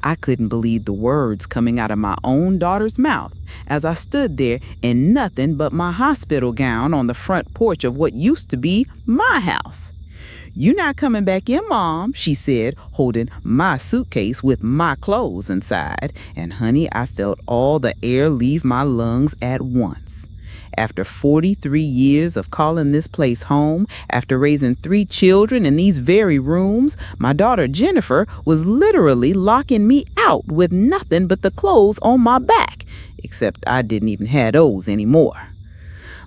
I couldn't believe the words coming out of my own daughter's mouth as I stood there in nothing but my hospital gown on the front porch of what used to be my house. "You not coming back in, Mom," she said, holding my suitcase with my clothes inside. And honey, I felt all the air leave my lungs at once. After 43 years of calling this place home, after raising 3 children in these very rooms, my daughter Jennifer was literally locking me out with nothing but the clothes on my back, except I didn't even have those anymore.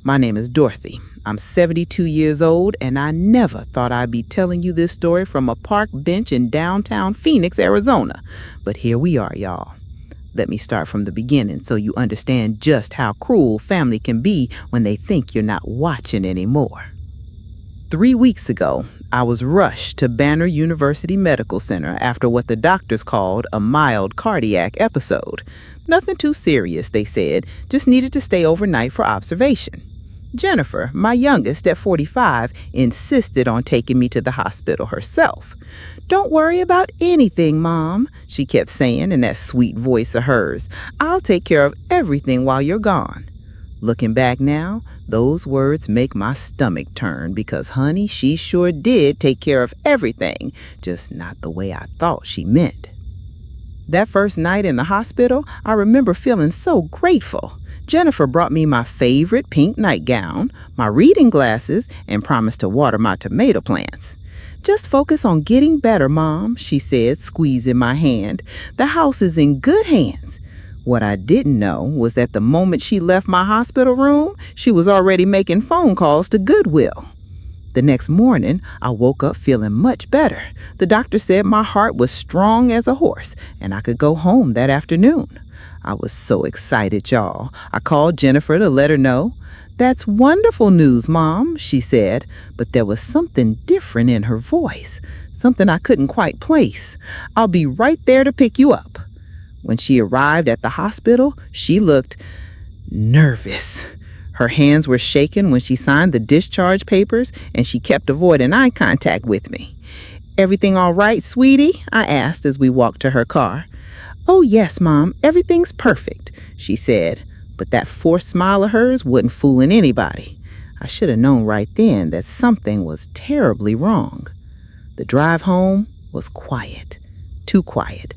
My name is Dorothy. I'm 72 years old, and I never thought I'd be telling you this story from a park bench in downtown Phoenix, Arizona. But here we are, y'all. Let me start from the beginning so you understand just how cruel family can be when they think you're not watching anymore. 3 weeks ago, I was rushed to Banner University Medical Center after what the doctors called a mild cardiac episode. Nothing too serious, they said, just needed to stay overnight for observation. Jennifer, my youngest at 45, insisted on taking me to the hospital herself. "Don't worry about anything, Mom," she kept saying in that sweet voice of hers. "I'll take care of everything while you're gone." Looking back now, those words make my stomach turn because, honey, she sure did take care of everything, just not the way I thought she meant. That first night in the hospital, I remember feeling so grateful. Jennifer brought me my favorite pink nightgown, my reading glasses, and promised to water my tomato plants. "Just focus on getting better, Mom," she said, squeezing my hand. "The house is in good hands." What I didn't know was that the moment she left my hospital room, she was already making phone calls to Goodwill. The next morning, I woke up feeling much better. The doctor said my heart was strong as a horse, and I could go home that afternoon. I was so excited, y'all. I called Jennifer to let her know. "That's wonderful news, Mom," she said, but there was something different in her voice, something I couldn't quite place. "I'll be right there to pick you up." When she arrived at the hospital, she looked nervous. Her hands were shaking when she signed the discharge papers, and she kept avoiding eye contact with me. "Everything all right, sweetie?" I asked as we walked to her car. "Oh, yes, Mom, everything's perfect," she said, but that forced smile of hers wasn't fooling anybody. I should have known right then that something was terribly wrong. The drive home was quiet, too quiet.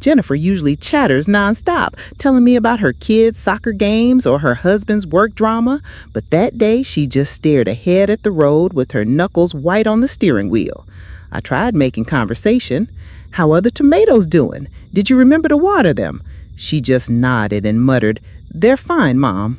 Jennifer usually chatters nonstop, telling me about her kids' soccer games or her husband's work drama, but that day she just stared ahead at the road with her knuckles white on the steering wheel. I tried making conversation. "How are the tomatoes doing? Did you remember to water them?" She just nodded and muttered, "They're fine, Mom."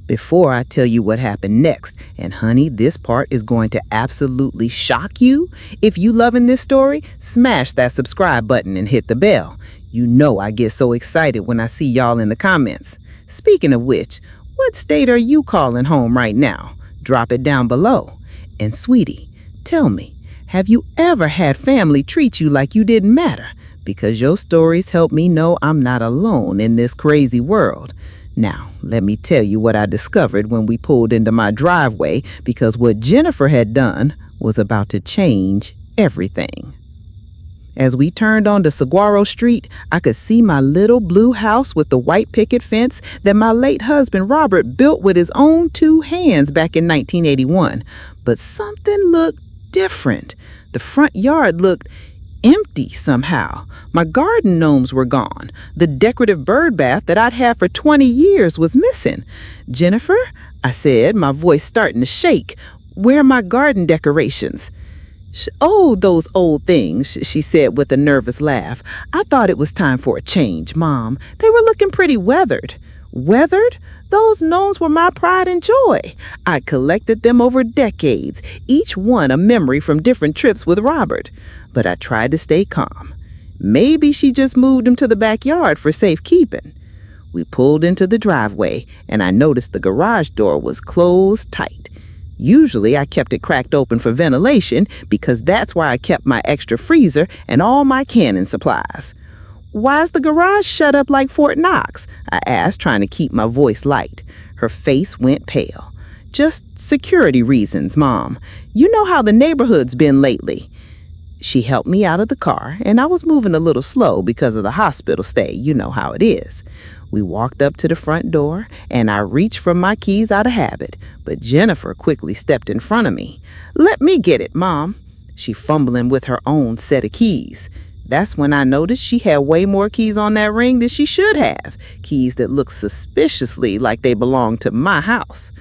Before I tell you what happened next, and honey, this part is going to absolutely shock you. If you loving this story, smash that subscribe button and hit the bell. You know I get so excited when I see y'all in the comments. Speaking of which, what state are you calling home right now? Drop it down below. And sweetie, tell me, have you ever had family treat you like you didn't matter? Because your stories help me know I'm not alone in this crazy world. Now, let me tell you what I discovered when we pulled into my driveway, because what Jennifer had done was about to change everything. As we turned onto Saguaro Street, I could see my little blue house with the white picket fence that my late husband Robert built with his own 2 hands back in 1981. But something looked different. The front yard looked empty somehow. My garden gnomes were gone. The decorative bird bath that I'd had for 20 years was missing. "Jennifer," I said, my voice starting to shake, "where are my garden decorations?" "Oh, those old things," she said with a nervous laugh. "I thought it was time for a change, Mom. They were looking pretty weathered." "Weathered? Those gnomes were my pride and joy. I collected them over decades, each one a memory from different trips with Robert. But I tried to stay calm. Maybe she just moved them to the backyard for safekeeping. We pulled into the driveway, and I noticed the garage door was closed tight. Usually I kept it cracked open for ventilation because that's where I kept my extra freezer and all my canning supplies. "Why's the garage shut up like Fort Knox?" I asked, trying to keep my voice light. Her face went pale. "Just security reasons, Mom. You know how the neighborhood's been lately." She helped me out of the car, and I was moving a little slow because of the hospital stay. You know how it is. We walked up to the front door, and I reached for my keys out of habit, but Jennifer quickly stepped in front of me. "Let me get it, Mom." She fumbling with her own set of keys. That's when I noticed she had way more keys on that ring than she should have, keys that looked suspiciously like they belonged to my house.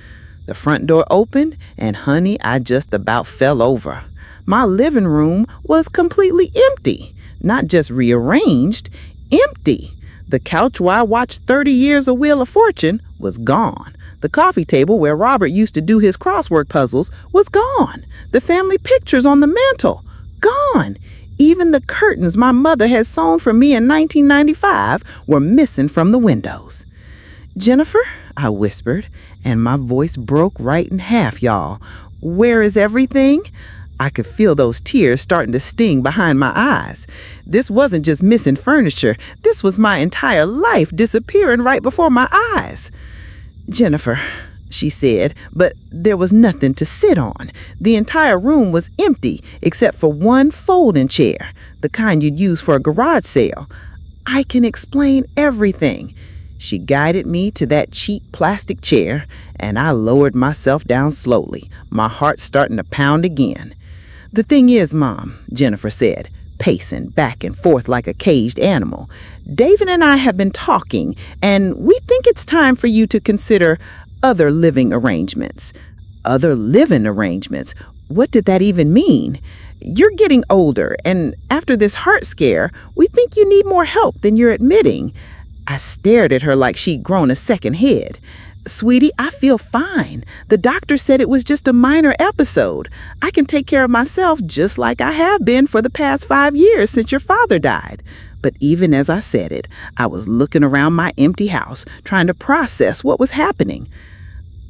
The front door opened, and honey, I just about fell over. My living room was completely empty, not just rearranged, empty. The couch where I watched 30 years of Wheel of Fortune was gone. The coffee table where Robert used to do his crossword puzzles was gone. The family pictures on the mantle, gone. Even the curtains my mother had sewn for me in 1995 were missing from the windows. "Jennifer," I whispered, and my voice broke right in half, y'all. "Where is everything?" I could feel those tears starting to sting behind my eyes. This wasn't just missing furniture. This was my entire life disappearing right before my eyes. "Jennifer," she said, but there was nothing to sit on. The entire room was empty except for one folding chair, the kind you'd use for a garage sale. "I can explain everything." She guided me to that cheap plastic chair, and I lowered myself down slowly, my heart starting to pound again. "The thing is, Mom," Jennifer said, pacing back and forth like a caged animal, "David and I have been talking, and we think it's time for you to consider other living arrangements." Other living arrangements? What did that even mean? "You're getting older, and after this heart scare, we think you need more help than you're admitting." I stared at her like she'd grown a second head. "Sweetie, I feel fine. The doctor said it was just a minor episode. I can take care of myself just like I have been for the past 5 years since your father died." But even as I said it, I was looking around my empty house, trying to process what was happening.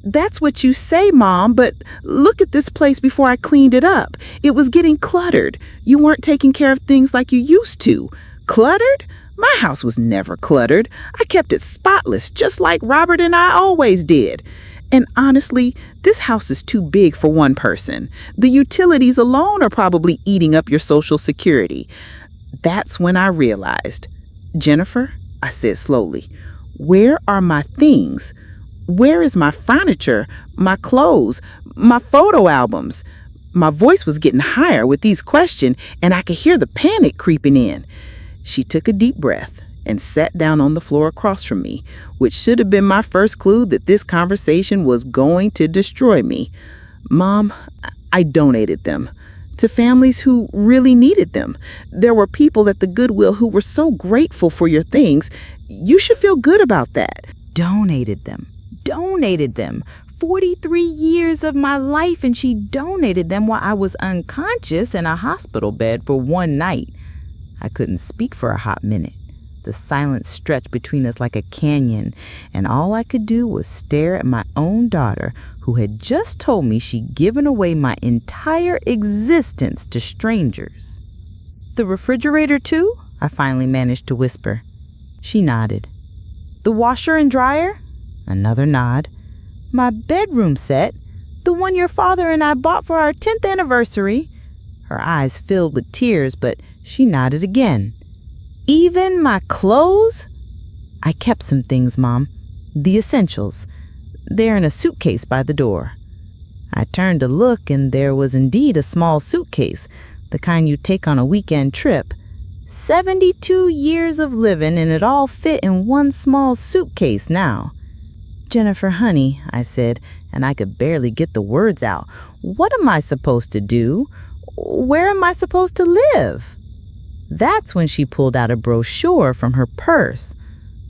"That's what you say, Mom, but look at this place before I cleaned it up. It was getting cluttered. You weren't taking care of things like you used to." "Cluttered? My house was never cluttered. I kept it spotless, just like Robert and I always did. And honestly, this house is too big for one person. The utilities alone are probably eating up your Social Security." That's when I realized. "Jennifer," I said slowly, "where are my things? Where is my furniture, my clothes, my photo albums?" My voice was getting higher with these questions, and I could hear the panic creeping in. She took a deep breath and sat down on the floor across from me, which should have been my first clue that this conversation was going to destroy me. "Mom, I donated them to families who really needed them. There were people at the Goodwill who were so grateful for your things. You should feel good about that." Donated them. 43 years of my life, and she donated them while I was unconscious in a hospital bed for one night. I couldn't speak for a hot minute. The silence stretched between us like a canyon, and all I could do was stare at my own daughter, who had just told me she'd given away my entire existence to strangers. "The refrigerator too?" I finally managed to whisper. She nodded. "The washer and dryer?" Another nod. "My bedroom set? The one your father and I bought for our 10th anniversary?" Her eyes filled with tears, but she nodded again. "Even my clothes?" "I kept some things, Mom. The essentials. They're in a suitcase by the door." I turned to look, and there was indeed a small suitcase, the kind you take on a weekend trip. 72 years of living, and it all fit in one small suitcase now. "Jennifer, honey," I said, and I could barely get the words out. "What am I supposed to do? Where am I supposed to live?" That's when she pulled out a brochure from her purse.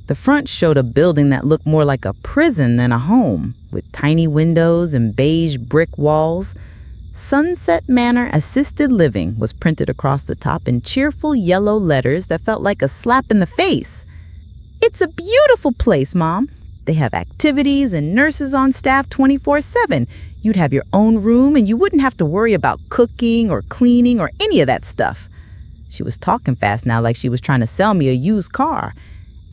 The front showed a building that looked more like a prison than a home, with tiny windows and beige brick walls. Sunset Manor Assisted Living was printed across the top in cheerful yellow letters that felt like a slap in the face. "It's a beautiful place, Mom. They have activities and nurses on staff 24/7. You'd have your own room, and you wouldn't have to worry about cooking or cleaning or any of that stuff." She was talking fast now, like she was trying to sell me a used car.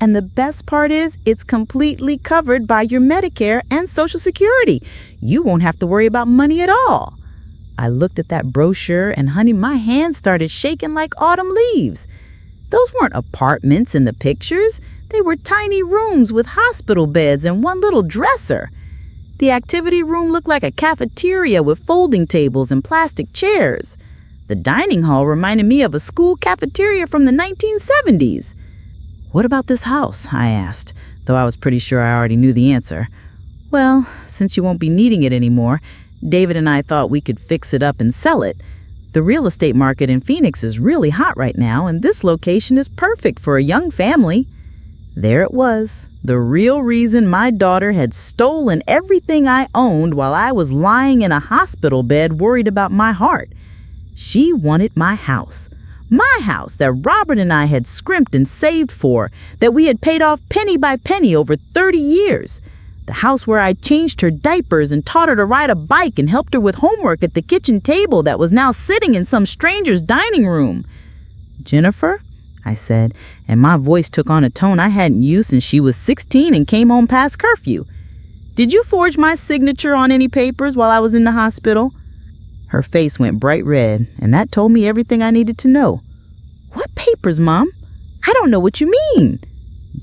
"And the best part is, it's completely covered by your Medicare and Social Security. You won't have to worry about money at all." I looked at that brochure and honey, my hands started shaking like autumn leaves. Those weren't apartments in the pictures. They were tiny rooms with hospital beds and one little dresser. The activity room looked like a cafeteria with folding tables and plastic chairs. The dining hall reminded me of a school cafeteria from the 1970s. "What about this house?" I asked, though I was pretty sure I already knew the answer. "Well, since you won't be needing it anymore, David and I thought we could fix it up and sell it. The real estate market in Phoenix is really hot right now, and this location is perfect for a young family." There it was, the real reason my daughter had stolen everything I owned while I was lying in a hospital bed worried about my heart. She wanted my house that Robert and I had scrimped and saved for, that we had paid off penny by penny over 30 years. The house where I changed her diapers and taught her to ride a bike and helped her with homework at the kitchen table that was now sitting in some stranger's dining room. "Jennifer," I said, and my voice took on a tone I hadn't used since she was 16 and came home past curfew. "Did you forge my signature on any papers while I was in the hospital?" Her face went bright red, and that told me everything I needed to know. "What papers, Mom? I don't know what you mean."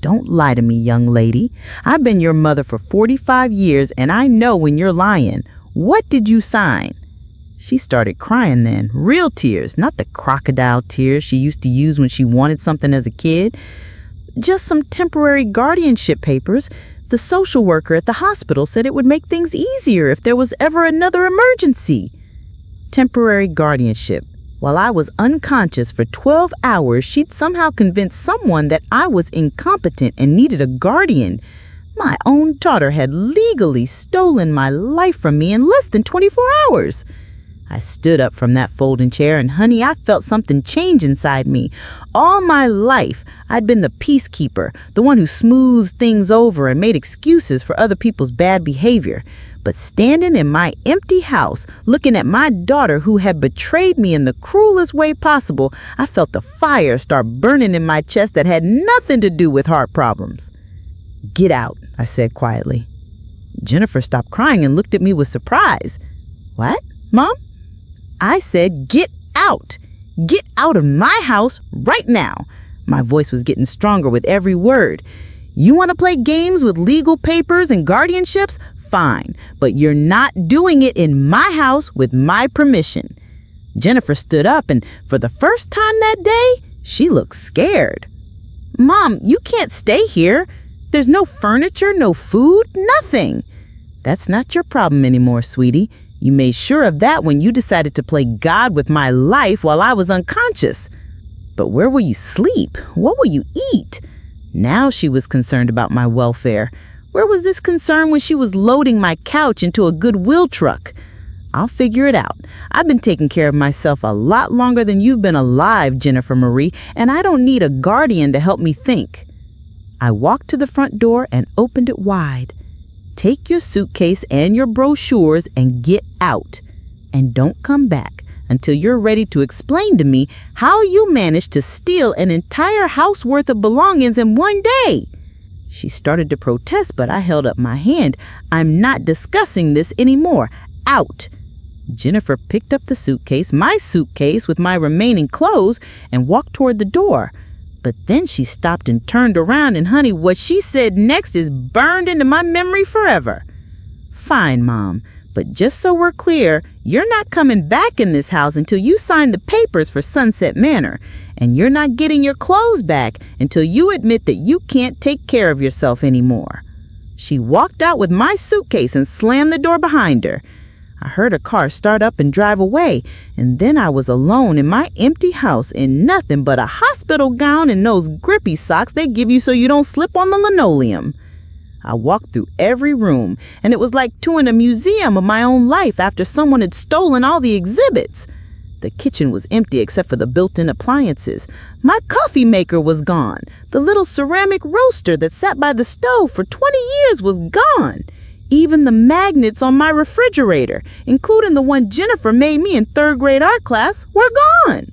"Don't lie to me, young lady. I've been your mother for 45 years, and I know when you're lying. What did you sign?" She started crying then, real tears, not the crocodile tears she used to use when she wanted something as a kid. "Just some temporary guardianship papers. The social worker at the hospital said it would make things easier if there was ever another emergency." Temporary guardianship. While I was unconscious for 12 hours, she'd somehow convinced someone that I was incompetent and needed a guardian. My own daughter had legally stolen my life from me in less than 24 hours. I stood up from that folding chair, and honey, I felt something change inside me. All my life, I'd been the peacekeeper, the one who smoothed things over and made excuses for other people's bad behavior. But standing in my empty house, looking at my daughter who had betrayed me in the cruelest way possible, I felt the fire start burning in my chest that had nothing to do with heart problems. "Get out," I said quietly. Jennifer stopped crying and looked at me with surprise. "What, Mom?" I said, "Get out. Get out of my house right now." My voice was getting stronger with every word. "You want to play games with legal papers and guardianships? Fine, but you're not doing it in my house with my permission." Jennifer stood up, and for the first time that day, she looked scared. "Mom, you can't stay here. There's no furniture, no food, nothing." "That's not your problem anymore, sweetie. You made sure of that when you decided to play God with my life while I was unconscious. But where will you sleep? What will you eat?" Now she was concerned about my welfare. Where was this concern when she was loading my couch into a Goodwill truck? "I'll figure it out. I've been taking care of myself a lot longer than you've been alive, Jennifer Marie, and I don't need a guardian to help me think." I walked to the front door and opened it wide. "Take your suitcase and your brochures and get out. And don't come back until you're ready to explain to me how you managed to steal an entire house worth of belongings in one day." She started to protest, but I held up my hand. "I'm not discussing this anymore. Out." Jennifer picked up the suitcase, my suitcase with my remaining clothes, and walked toward the door. But then she stopped and turned around, and honey, what she said next is burned into my memory forever. "Fine, Mom, but just so we're clear, you're not coming back in this house until you sign the papers for Sunset Manor, and you're not getting your clothes back until you admit that you can't take care of yourself anymore." She walked out with my suitcase and slammed the door behind her. I heard a car start up and drive away, and then I was alone in my empty house in nothing but a hospital gown and those grippy socks they give you so you don't slip on the linoleum. I walked through every room, and it was like touring a museum of my own life after someone had stolen all the exhibits. The kitchen was empty except for the built-in appliances. My coffee maker was gone. The little ceramic roaster that sat by the stove for 20 years was gone. Even the magnets on my refrigerator, including the one Jennifer made me in 3rd grade art class, were gone.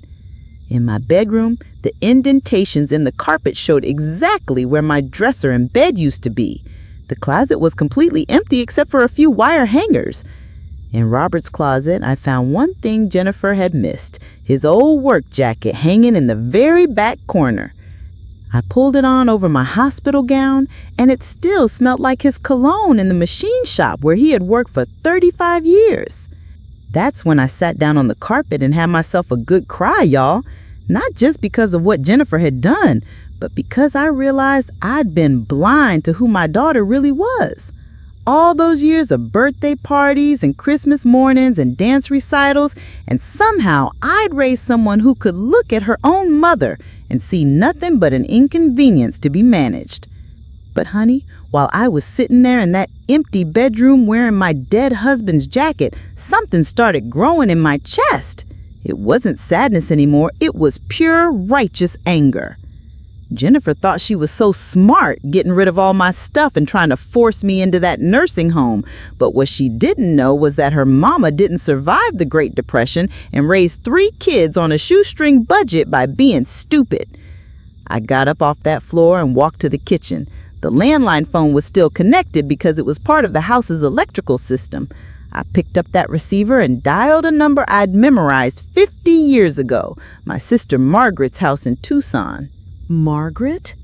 In my bedroom, the indentations in the carpet showed exactly where my dresser and bed used to be. The closet was completely empty except for a few wire hangers. In Robert's closet, I found one thing Jennifer had missed, his old work jacket hanging in the very back corner. I pulled it on over my hospital gown, and it still smelled like his cologne in the machine shop where he had worked for 35 years. That's when I sat down on the carpet and had myself a good cry, y'all. Not just because of what Jennifer had done, but because I realized I'd been blind to who my daughter really was. All those years of birthday parties and Christmas mornings and dance recitals, and somehow I'd raised someone who could look at her own mother and see nothing but an inconvenience to be managed. But honey, while I was sitting there in that empty bedroom wearing my dead husband's jacket, something started growing in my chest. It wasn't sadness anymore, it was pure righteous anger. Jennifer thought she was so smart getting rid of all my stuff and trying to force me into that nursing home. But what she didn't know was that her mama didn't survive the Great Depression and raised 3 kids on a shoestring budget by being stupid. I got up off that floor and walked to the kitchen. The landline phone was still connected because it was part of the house's electrical system. I picked up that receiver and dialed a number I'd memorized 50 years ago, my sister Margaret's house in Tucson. Margaret?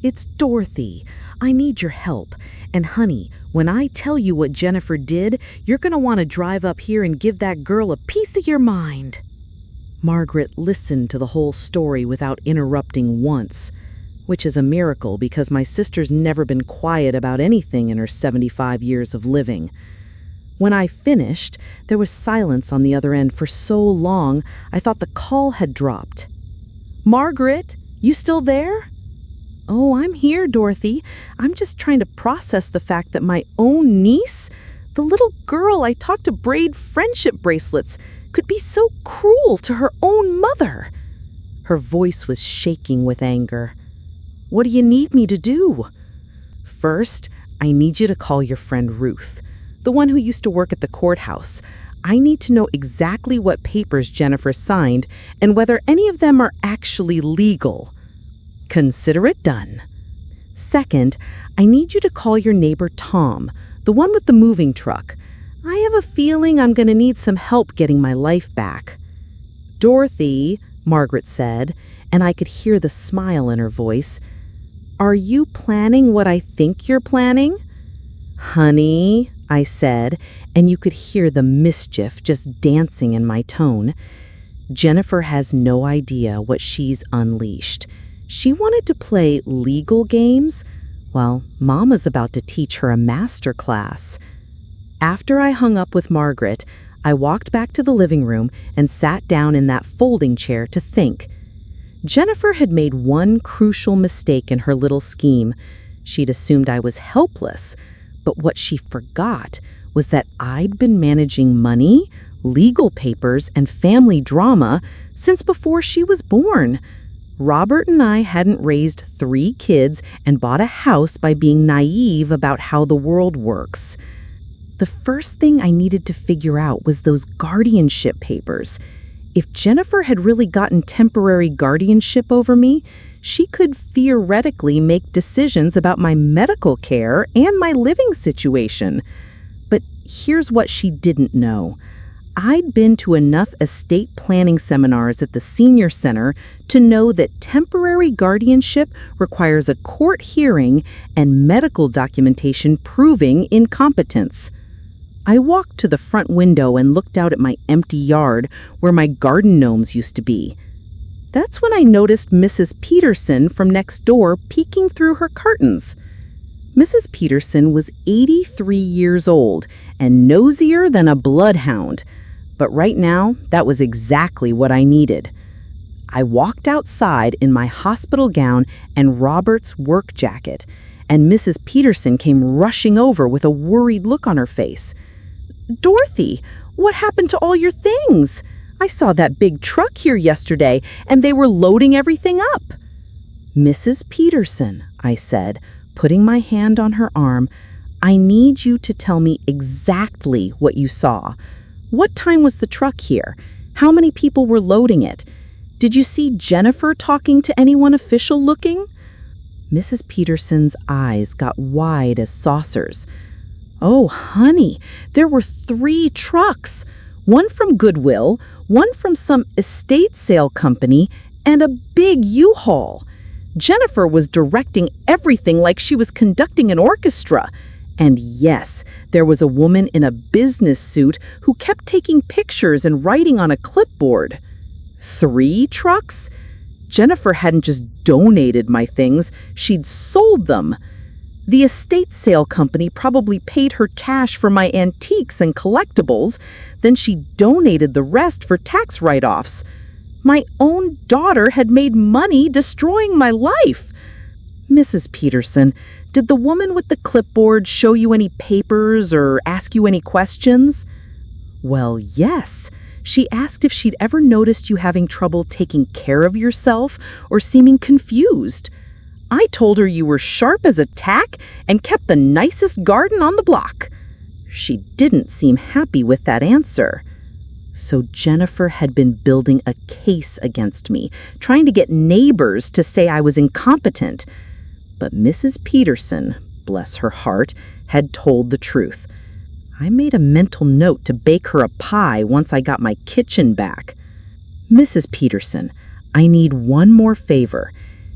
It's Dorothy. I need your help. And honey, when I tell you what Jennifer did, you're going to want to drive up here and give that girl a piece of your mind. Margaret listened to the whole story without interrupting once, which is a miracle because my sister's never been quiet about anything in her 75 years of living. When I finished, there was silence on the other end for so long I thought the call had dropped. Margaret? You still there? Oh, I'm here, Dorothy. I'm just trying to process the fact that my own niece, the little girl I taught to braid friendship bracelets, could be so cruel to her own mother. Her voice was shaking with anger. What do you need me to do? First, I need you to call your friend Ruth, the one who used to work at the courthouse. I need to know exactly what papers Jennifer signed and whether any of them are actually legal. Consider it done. Second, I need you to call your neighbor Tom, the one with the moving truck. I have a feeling I'm going to need some help getting my life back. Dorothy, Margaret said, and I could hear the smile in her voice. Are you planning what I think you're planning? Honey, I said, and you could hear the mischief just dancing in my tone. Jennifer has no idea what she's unleashed. She wanted to play legal games? Well, Mama's about to teach her a master class. After I hung up with Margaret, I walked back to the living room and sat down in that folding chair to think. Jennifer had made one crucial mistake in her little scheme. She'd assumed I was helpless, but what she forgot was that I'd been managing money, legal papers, and family drama since before she was born. Robert and I hadn't raised 3 kids and bought a house by being naive about how the world works. The first thing I needed to figure out was those guardianship papers. If Jennifer had really gotten temporary guardianship over me, she could theoretically make decisions about my medical care and my living situation. But here's what she didn't know. I'd been to enough estate planning seminars at the senior center to know that temporary guardianship requires a court hearing and medical documentation proving incompetence. I walked to the front window and looked out at my empty yard where my garden gnomes used to be. That's when I noticed Mrs. Peterson from next door peeking through her curtains. Mrs. Peterson was 83 years old and nosier than a bloodhound. But right now, that was exactly what I needed. I walked outside in my hospital gown and Robert's work jacket, and Mrs. Peterson came rushing over with a worried look on her face. Dorothy, what happened to all your things? I saw that big truck here yesterday, and they were loading everything up. Mrs. Peterson, I said, putting my hand on her arm, I need you to tell me exactly what you saw. What time was the truck here? How many people were loading it? Did you see Jennifer talking to anyone official looking? Mrs. Peterson's eyes got wide as saucers. Oh, honey, there were 3 trucks. One from Goodwill, one from some estate sale company, and a big U-Haul. Jennifer was directing everything like she was conducting an orchestra. And yes, there was a woman in a business suit who kept taking pictures and writing on a clipboard. 3 trucks? Jennifer hadn't just donated my things, she'd sold them. The estate sale company probably paid her cash for my antiques and collectibles, then she donated the rest for tax write-offs. My own daughter had made money destroying my life. Mrs. Peterson, did the woman with the clipboard show you any papers or ask you any questions? Well, yes. She asked if she'd ever noticed you having trouble taking care of yourself or seeming confused. I told her you were sharp as a tack and kept the nicest garden on the block. She didn't seem happy with that answer. So Jennifer had been building a case against me, trying to get neighbors to say I was incompetent. But Mrs. Peterson, bless her heart, had told the truth. I made a mental note to bake her a pie once I got my kitchen back. Mrs. Peterson, I need one more favor.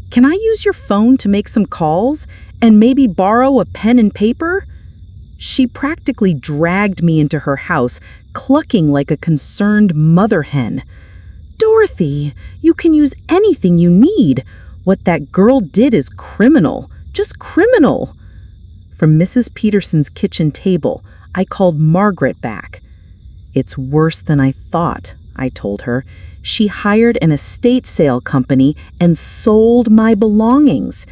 Can I use your phone to make some calls and maybe borrow a pen and paper? She practically dragged me into her house, clucking like a concerned mother hen. Dorothy, you can use anything you need. What that girl did is criminal, just criminal. From Mrs. Peterson's kitchen table, I called Margaret back. It's worse than I thought, I told her. She hired an estate sale company and sold my belongings.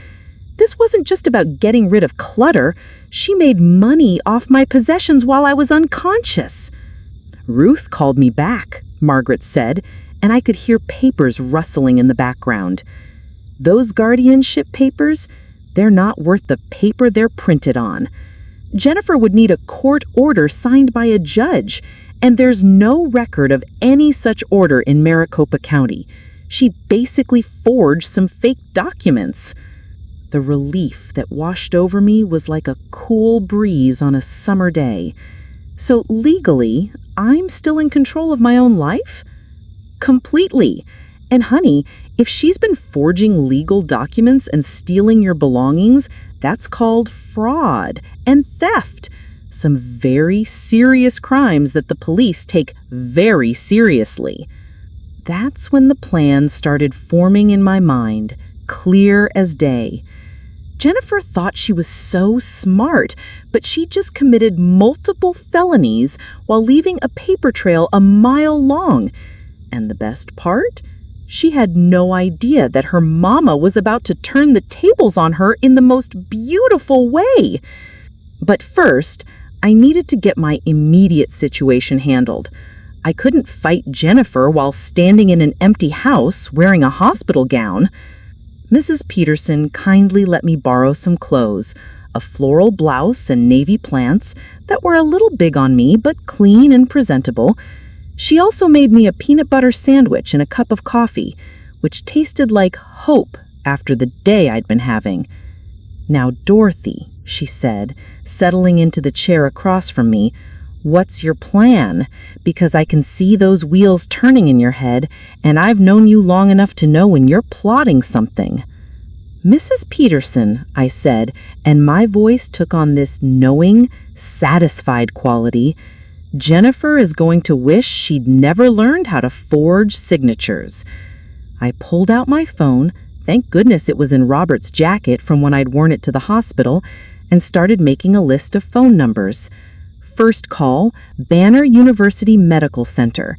This wasn't just about getting rid of clutter. She made money off my possessions while I was unconscious. Ruth called me back, Margaret said, and I could hear papers rustling in the background. Those guardianship papers, they're not worth the paper they're printed on. Jennifer would need a court order signed by a judge, and there's no record of any such order in Maricopa County. She basically forged some fake documents. The relief that washed over me was like a cool breeze on a summer day. So legally, I'm still in control of my own life? Completely. And honey, if she's been forging legal documents and stealing your belongings, that's called fraud and theft. Some very serious crimes that the police take very seriously. That's when the plan started forming in my mind, clear as day. Jennifer thought she was so smart, but she just committed multiple felonies while leaving a paper trail a mile long. And the best part? She had no idea that her mama was about to turn the tables on her in the most beautiful way. But first, I needed to get my immediate situation handled. I couldn't fight Jennifer while standing in an empty house wearing a hospital gown. Mrs. Peterson kindly let me borrow some clothes, a floral blouse and navy plants that were a little big on me but clean and presentable. She also made me a peanut butter sandwich and a cup of coffee, which tasted like hope after the day I'd been having. Now, Dorothy, she said, settling into the chair across from me, what's your plan? Because I can see those wheels turning in your head, and I've known you long enough to know when you're plotting something. Mrs. Peterson, I said, and my voice took on this knowing, satisfied quality. Jennifer is going to wish she'd never learned how to forge signatures. I pulled out my phone, thank goodness it was in Robert's jacket from when I'd worn it to the hospital, and started making a list of phone numbers. First call, Banner University Medical Center.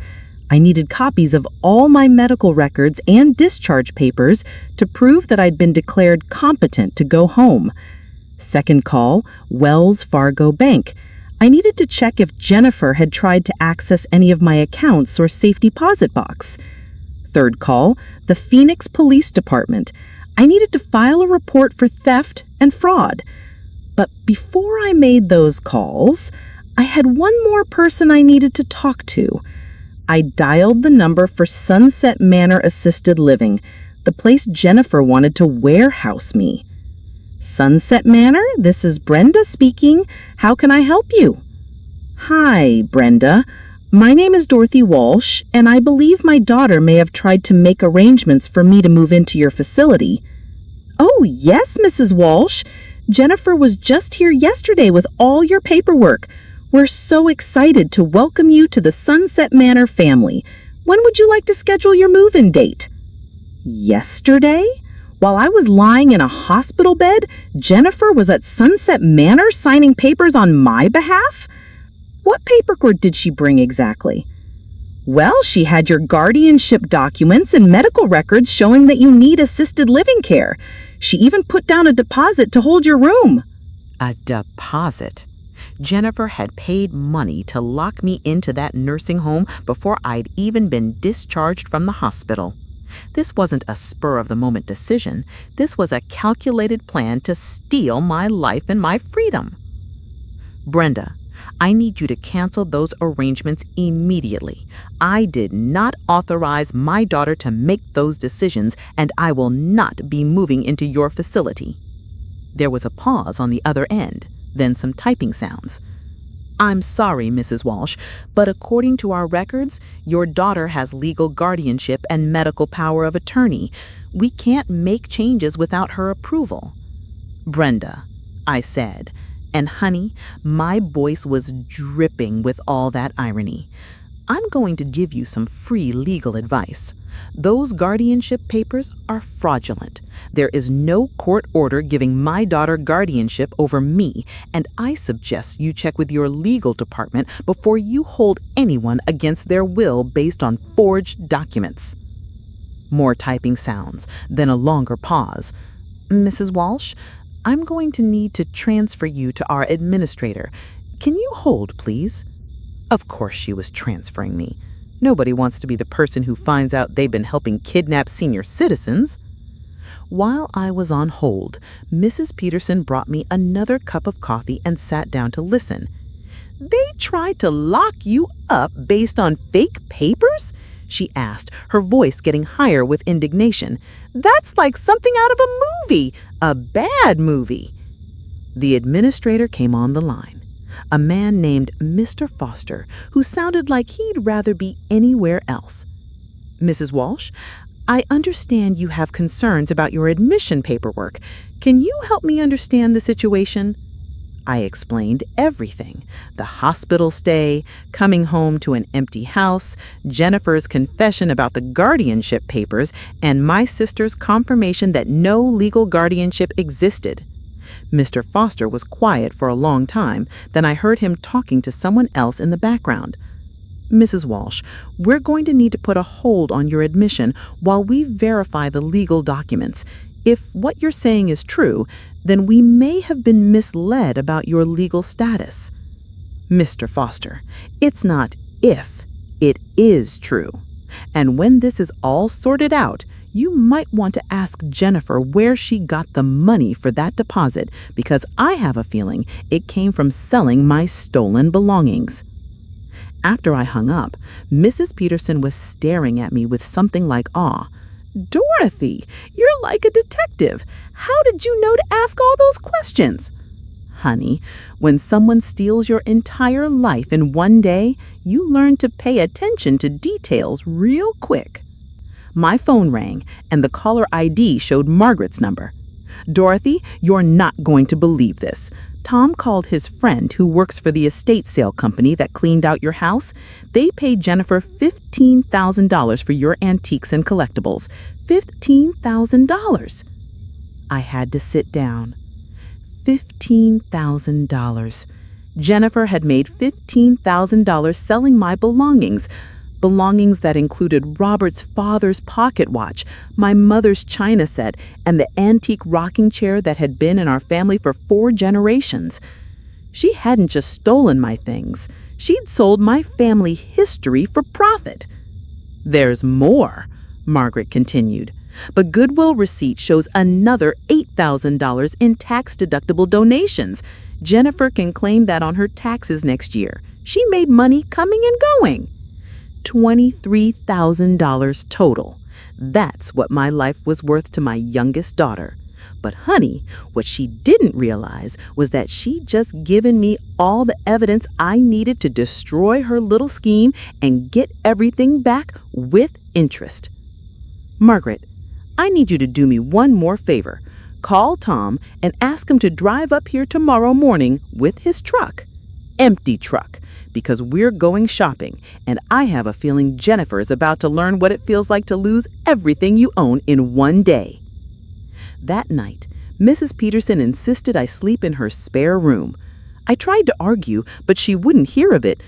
I needed copies of all my medical records and discharge papers to prove that I'd been declared competent to go home. Second call, Wells Fargo Bank. I needed to check if Jennifer had tried to access any of my accounts or safe deposit box. Third call, the Phoenix Police Department. I needed to file a report for theft and fraud. But before I made those calls, I had one more person I needed to talk to. I dialed the number for Sunset Manor Assisted Living, the place Jennifer wanted to warehouse me. Sunset Manor, this is Brenda speaking. How can I help you? Hi, Brenda. My name is Dorothy Walsh, and I believe my daughter may have tried to make arrangements for me to move into your facility. Oh, yes, Mrs. Walsh. Jennifer was just here yesterday with all your paperwork. We're so excited to welcome you to the Sunset Manor family. When would you like to schedule your move-in date? Yesterday? While I was lying in a hospital bed, Jennifer was at Sunset Manor signing papers on my behalf? What paperwork did she bring exactly? Well, she had your guardianship documents and medical records showing that you need assisted living care. She even put down a deposit to hold your room. A deposit? Jennifer had paid money to lock me into that nursing home before I'd even been discharged from the hospital. This wasn't a spur-of-the-moment decision. This was a calculated plan to steal my life and my freedom. Brenda, I need you to cancel those arrangements immediately. I did not authorize my daughter to make those decisions, and I will not be moving into your facility. There was a pause on the other end, then some typing sounds. I'm sorry, Mrs. Walsh, but according to our records, your daughter has legal guardianship and medical power of attorney. We can't make changes without her approval. Brenda, I said, and honey, my voice was dripping with all that irony. I'm going to give you some free legal advice. Those guardianship papers are fraudulent. There is no court order giving my daughter guardianship over me, and I suggest you check with your legal department before you hold anyone against their will based on forged documents. More typing sounds, then a longer pause. Mrs. Walsh, I'm going to need to transfer you to our administrator. Can you hold, please? Of course she was transferring me. Nobody wants to be the person who finds out they've been helping kidnap senior citizens. While I was on hold, Mrs. Peterson brought me another cup of coffee and sat down to listen. They tried to lock you up based on fake papers? She asked, her voice getting higher with indignation. That's like something out of a movie, a bad movie. The administrator came on the line. A man named Mr. Foster, who sounded like he'd rather be anywhere else. Mrs. Walsh, I understand you have concerns about your admission paperwork. Can you help me understand the situation? I explained everything. The hospital stay, coming home to an empty house, Jennifer's confession about the guardianship papers, and my sister's confirmation that no legal guardianship existed. Mr. Foster was quiet for a long time, then I heard him talking to someone else in the background. Mrs. Walsh, we're going to need to put a hold on your admission while we verify the legal documents. If what you're saying is true, then we may have been misled about your legal status. Mr. Foster, it's not if, it is true. And when this is all sorted out, you might want to ask Jennifer where she got the money for that deposit, because I have a feeling it came from selling my stolen belongings. After I hung up, Mrs. Peterson was staring at me with something like awe. Dorothy, you're like a detective. How did you know to ask all those questions? Honey, when someone steals your entire life in one day, you learn to pay attention to details real quick. My phone rang, and the caller ID showed Margaret's number. Dorothy, you're not going to believe this. Tom called his friend who works for the estate sale company that cleaned out your house. They paid Jennifer $15,000 for your antiques and collectibles. $15,000. I had to sit down. $15,000. Jennifer had made $15,000 selling my belongings. Belongings that included Robert's father's pocket watch, my mother's china set, and the antique rocking chair that had been in our family for 4 generations. She hadn't just stolen my things. She'd sold my family history for profit. There's more, Margaret continued. But Goodwill receipt shows another $8,000 in tax-deductible donations. Jennifer can claim that on her taxes next year. She made money coming and going. $23,000 total. That's what my life was worth to my youngest daughter. But But honey, what she didn't realize was that she'd just given me all the evidence I needed to destroy her little scheme and get everything back with interest. Margaret, I need you to do me one more favor. Call Tom and ask him to drive up here tomorrow morning with his truck. Empty truck, because we're going shopping, and I have a feeling Jennifer is about to learn what it feels like to lose everything you own in one day. That night, Mrs. Peterson insisted I sleep in her spare room. I tried to argue, but she wouldn't hear of it.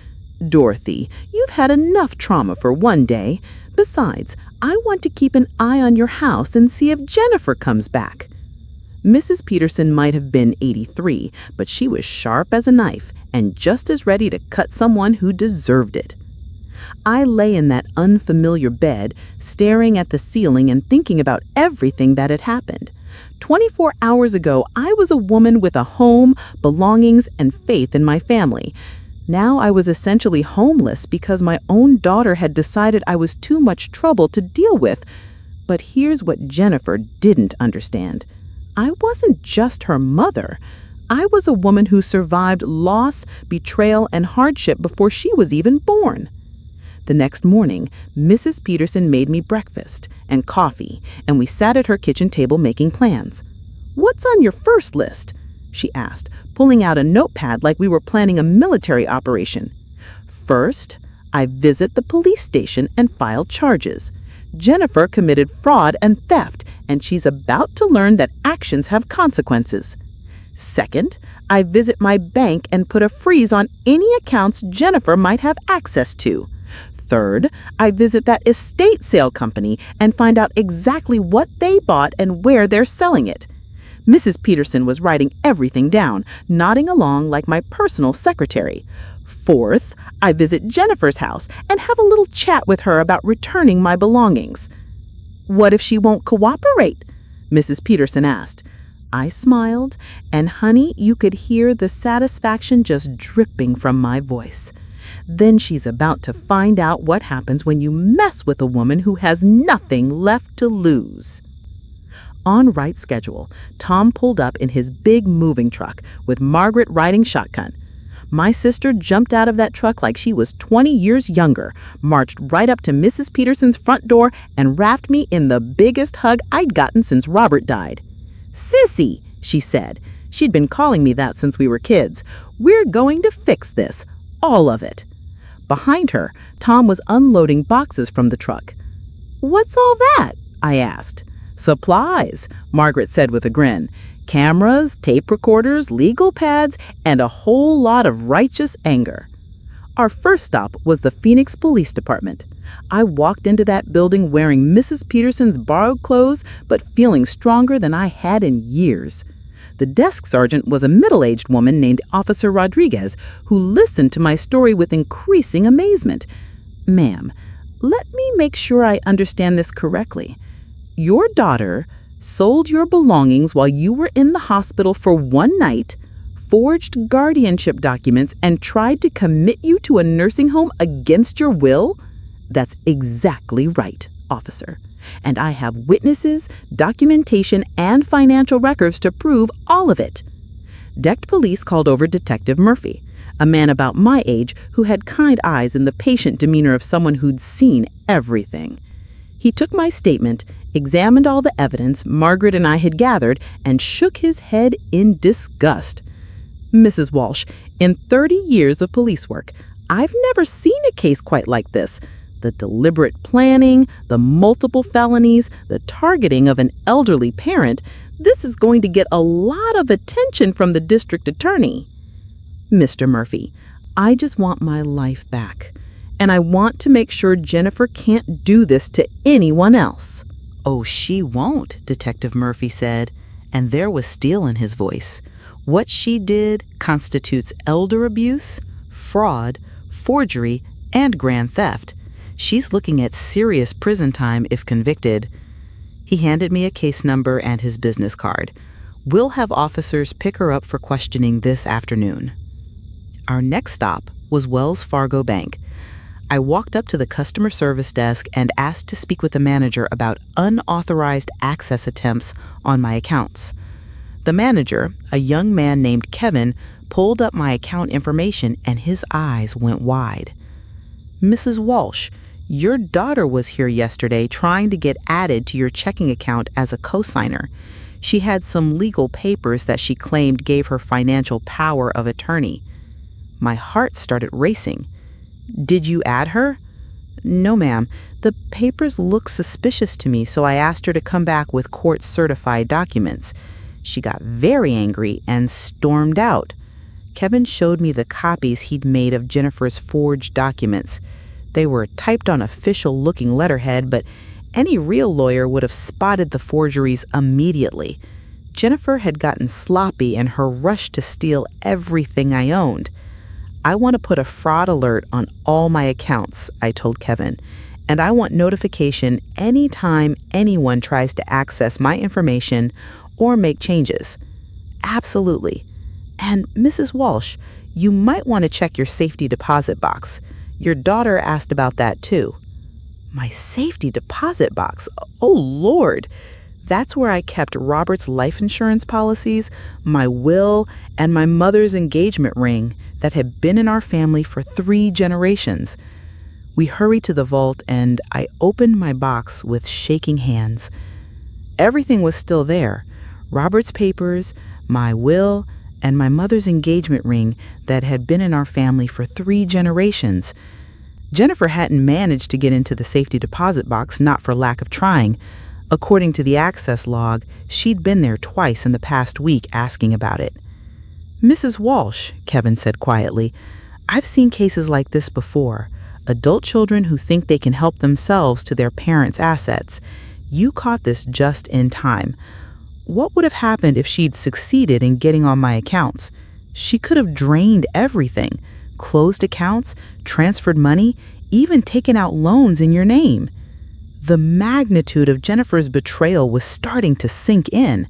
Dorothy, you've had enough trauma for one day. Besides, I want to keep an eye on your house and see if Jennifer comes back. Mrs. Peterson might have been 83, but she was sharp as a knife and just as ready to cut someone who deserved it. I lay in that unfamiliar bed, staring at the ceiling and thinking about everything that had happened. 24 hours ago, I was a woman with a home, belongings, and faith in my family. Now I was essentially homeless because my own daughter had decided I was too much trouble to deal with. But here's what Jennifer didn't understand. I wasn't just her mother. I was a woman who survived loss, betrayal, and hardship before she was even born. The next morning, Mrs. Peterson made me breakfast and coffee, and we sat at her kitchen table making plans. "What's on your first list?" she asked, pulling out a notepad like we were planning a military operation. "First, I visit the police station and file charges. Jennifer committed fraud and theft, and she's about to learn that actions have consequences. Second, I visit my bank and put a freeze on any accounts Jennifer might have access to. Third, I visit that estate sale company and find out exactly what they bought and where they're selling it." Mrs. Peterson was writing everything down, nodding along like my personal secretary. "Fourth, I visit Jennifer's house and have a little chat with her about returning my belongings." "What if she won't cooperate?" Mrs. Peterson asked. I smiled, and honey, you could hear the satisfaction just dripping from my voice. Then she's about to find out what happens when you mess with a woman who has nothing left to lose. On right schedule, Tom pulled up in his big moving truck with Margaret riding shotgun. My sister jumped out of that truck like she was 20 years younger, marched right up to Mrs. Peterson's front door, and wrapped me in the biggest hug I'd gotten since Robert died. "Sissy," she said. She'd been calling me that since we were kids. "We're going to fix this. All of it." Behind her, Tom was unloading boxes from the truck. "What's all that?" I asked. "Supplies," Margaret said with a grin. "Cameras, tape recorders, legal pads, and a whole lot of righteous anger." Our first stop was the Phoenix Police Department. I walked into that building wearing Mrs. Peterson's borrowed clothes, but feeling stronger than I had in years. The desk sergeant was a middle-aged woman named Officer Rodriguez, who listened to my story with increasing amazement. "Ma'am, let me make sure I understand this correctly. Your daughter sold your belongings while you were in the hospital for one night, forged guardianship documents, and tried to commit you to a nursing home against your will?" "That's exactly right, officer. And I have witnesses, documentation, and financial records to prove all of it." Decked police called over Detective Murphy, a man about my age who had kind eyes and the patient demeanor of someone who'd seen everything. He took my statement, examined all the evidence Margaret and I had gathered, and shook his head in disgust. "Mrs. Walsh, in 30 years of police work, I've never seen a case quite like this. The deliberate planning, the multiple felonies, the targeting of an elderly parent, this is going to get a lot of attention from the district attorney." "Mr. Murphy, I just want my life back, and I want to make sure Jennifer can't do this to anyone else." "Oh, she won't," Detective Murphy said, and there was steel in his voice. "What she did constitutes elder abuse, fraud, forgery, and grand theft. She's looking at serious prison time if convicted." He handed me a case number and his business card. "We'll have officers pick her up for questioning this afternoon." Our next stop was Wells Fargo Bank. I walked up to the customer service desk and asked to speak with the manager about unauthorized access attempts on my accounts. The manager, a young man named Kevin, pulled up my account information and his eyes went wide. "Mrs. Walsh, your daughter was here yesterday trying to get added to your checking account as a cosigner. She had some legal papers that she claimed gave her financial power of attorney." My heart started racing. "Did you add her?" "No, ma'am. The papers looked suspicious to me, so I asked her to come back with court-certified documents. She got very angry and stormed out." Kevin showed me the copies he'd made of Jennifer's forged documents. They were typed on official-looking letterhead, but any real lawyer would have spotted the forgeries immediately. Jennifer had gotten sloppy in her rush to steal everything I owned. "I want to put a fraud alert on all my accounts," I told Kevin, "and I want notification anytime anyone tries to access my information or make changes." "Absolutely. And Mrs. Walsh, you might want to check your safety deposit box. Your daughter asked about that too." My safety deposit box? Oh, Lord! That's where I kept Robert's life insurance policies, my will, and my mother's engagement ring that had been in our family for 3 generations. We hurried to the vault and I opened my box with shaking hands. Everything was still there. Robert's papers, my will, and my mother's engagement ring that had been in our family for 3 generations. Jennifer hadn't managed to get into the safety deposit box, not for lack of trying. According to the access log, she'd been there twice in the past week asking about it. "Mrs. Walsh," Kevin said quietly, "I've seen cases like this before. Adult children who think they can help themselves to their parents' assets. You caught this just in time. What would have happened if she'd succeeded in getting on my accounts? She could have drained everything. Closed accounts, transferred money, even taken out loans in your name." The magnitude of Jennifer's betrayal was starting to sink in.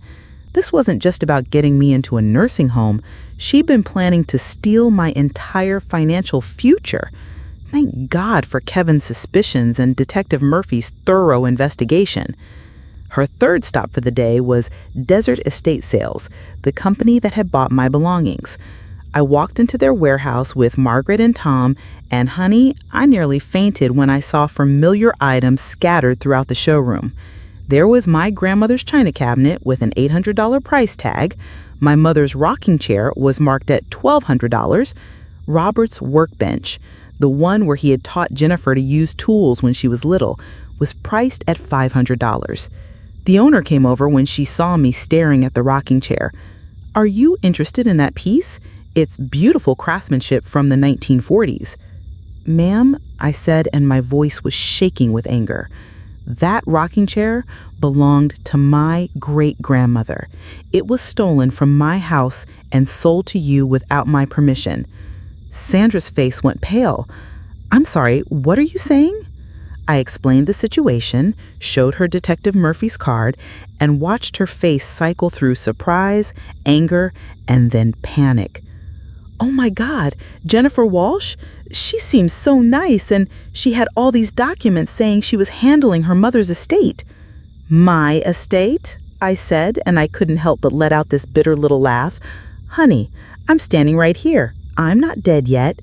This wasn't just about getting me into a nursing home. She'd been planning to steal my entire financial future. Thank God for Kevin's suspicions and Detective Murphy's thorough investigation. Her third stop for the day was Desert Estate Sales, the company that had bought my belongings. I walked into their warehouse with Margaret and Tom, and honey, I nearly fainted when I saw familiar items scattered throughout the showroom. There was my grandmother's china cabinet with an $800 price tag. My mother's rocking chair was marked at $1,200. Robert's workbench, the one where he had taught Jennifer to use tools when she was little, was priced at $500. The owner came over when she saw me staring at the rocking chair. "Are you interested in that piece? It's beautiful craftsmanship from the 1940s. "Ma'am," I said, and my voice was shaking with anger. That rocking chair belonged to my great-grandmother. It was stolen from my house and sold to you without my permission. Sandra's face went pale. "I'm sorry, what are you saying?" I explained the situation, showed her Detective Murphy's card, and watched her face cycle through surprise, anger, and then panic. "Oh my God, Jennifer Walsh? She seems so nice, and she had all these documents saying she was handling her mother's estate." "My estate?" I said, and I couldn't help but let out this bitter little laugh. "Honey, I'm standing right here. I'm not dead yet."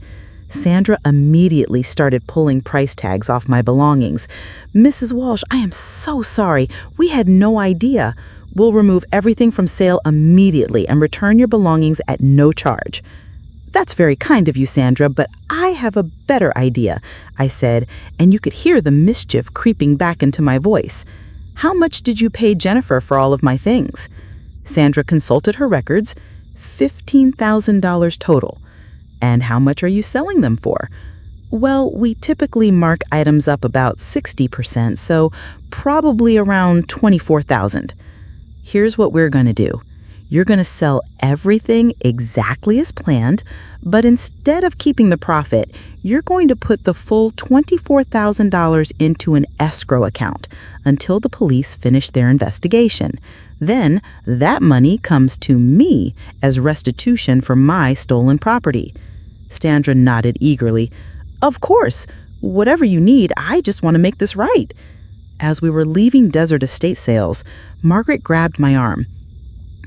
Sandra immediately started pulling price tags off my belongings. "Mrs. Walsh, I am so sorry. We had no idea. We'll remove everything from sale immediately and return your belongings at no charge." "That's very kind of you, Sandra, but I have a better idea," I said, and you could hear the mischief creeping back into my voice. "How much did you pay Jennifer for all of my things?" Sandra consulted her records. $15,000 total. "And how much are you selling them for?" "Well, we typically mark items up about 60%, so probably around $24,000. Here's what we're going to do. You're going to sell everything exactly as planned, but instead of keeping the profit, you're going to put the full $24,000 into an escrow account until the police finish their investigation. Then that money comes to me as restitution for my stolen property." Sandra nodded eagerly. "Of course. Whatever you need, I just want to make this right." As we were leaving Desert Estate Sales, Margaret grabbed my arm.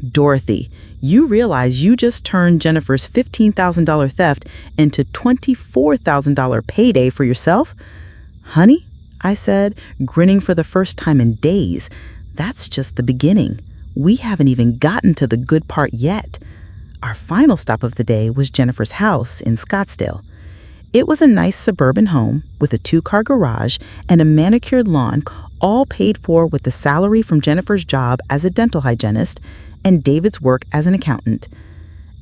Dorothy, you realize you just turned Jennifer's $15,000 theft into $24,000 payday for yourself? Honey, I said, grinning for the first time in days, that's just the beginning. We haven't even gotten to the good part yet. Our final stop of the day was Jennifer's house in Scottsdale. It was a nice suburban home with a 2-car garage and a manicured lawn, all paid for with the salary from Jennifer's job as a dental hygienist and David's work as an accountant.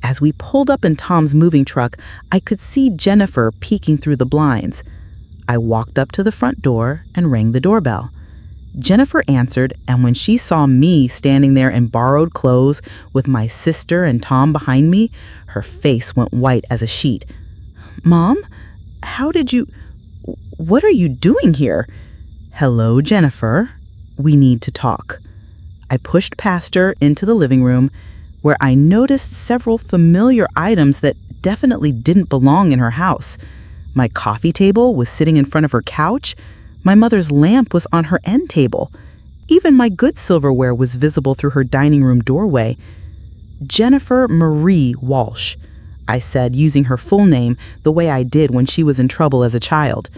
As we pulled up in Tom's moving truck, I could see Jennifer peeking through the blinds. I walked up to the front door and rang the doorbell. Jennifer answered, and when she saw me standing there in borrowed clothes with my sister and Tom behind me, her face went white as a sheet. "Mom, what are you doing here?" "Hello, Jennifer. We need to talk." I pushed past her into the living room, where I noticed several familiar items that definitely didn't belong in her house. My coffee table was sitting in front of her couch. My mother's lamp was on her end table. Even my good silverware was visible through her dining room doorway. "Jennifer Marie Walsh," I said, using her full name the way I did when she was in trouble as a child.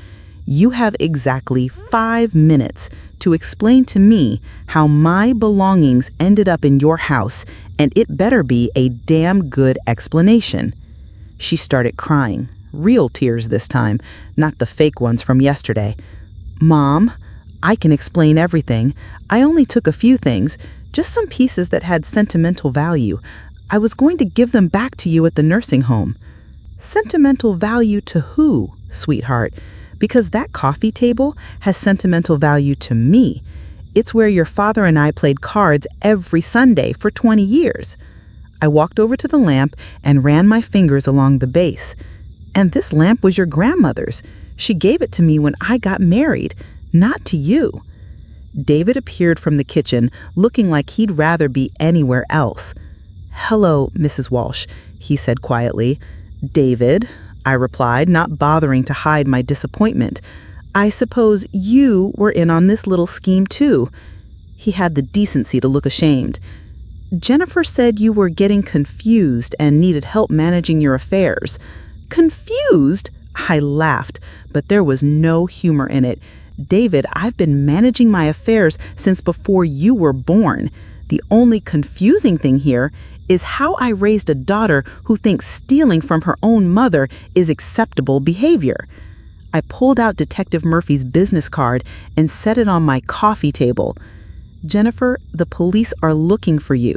"You have exactly 5 minutes to explain to me how my belongings ended up in your house, and it better be a damn good explanation." She started crying, real tears this time, not the fake ones from yesterday. "Mom, I can explain everything. I only took a few things, just some pieces that had sentimental value. I was going to give them back to you at the nursing home." "Sentimental value to who, sweetheart? Because that coffee table has sentimental value to me. It's where your father and I played cards every Sunday for 20 years. I walked over to the lamp and ran my fingers along the base. "And this lamp was your grandmother's. She gave it to me when I got married, not to you." David appeared from the kitchen, looking like he'd rather be anywhere else. "Hello, Mrs. Walsh," he said quietly. "David," I replied, not bothering to hide my disappointment. "I suppose you were in on this little scheme too." He had the decency to look ashamed. "Jennifer said you were getting confused and needed help managing your affairs." "Confused?" I laughed, but there was no humor in it. "David, I've been managing my affairs since before you were born. The only confusing thing here is how I raised a daughter who thinks stealing from her own mother is acceptable behavior." I pulled out Detective Murphy's business card and set it on my coffee table. "Jennifer, the police are looking for you.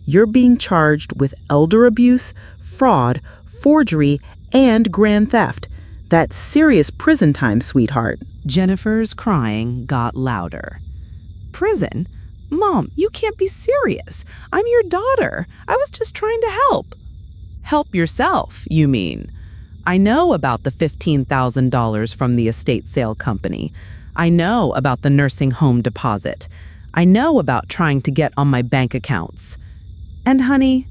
You're being charged with elder abuse, fraud, forgery, and grand theft. That's serious prison time, sweetheart." Jennifer's crying got louder. "Prison? Mom, you can't be serious. I'm your daughter. I was just trying to help." "Help yourself, you mean? I know about the $15,000 from the estate sale company. I know about the nursing home deposit. I know about trying to get on my bank accounts. And honey,"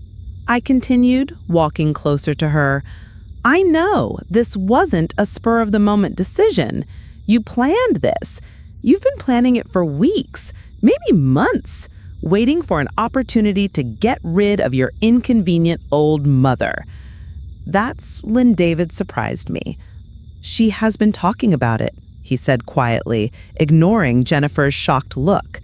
I continued, walking closer to her, "I know this wasn't a spur-of-the-moment decision. You planned this. You've been planning it for weeks, maybe months, waiting for an opportunity to get rid of your inconvenient old mother." That's when David surprised me. "She has been talking about it," he said quietly, ignoring Jennifer's shocked look.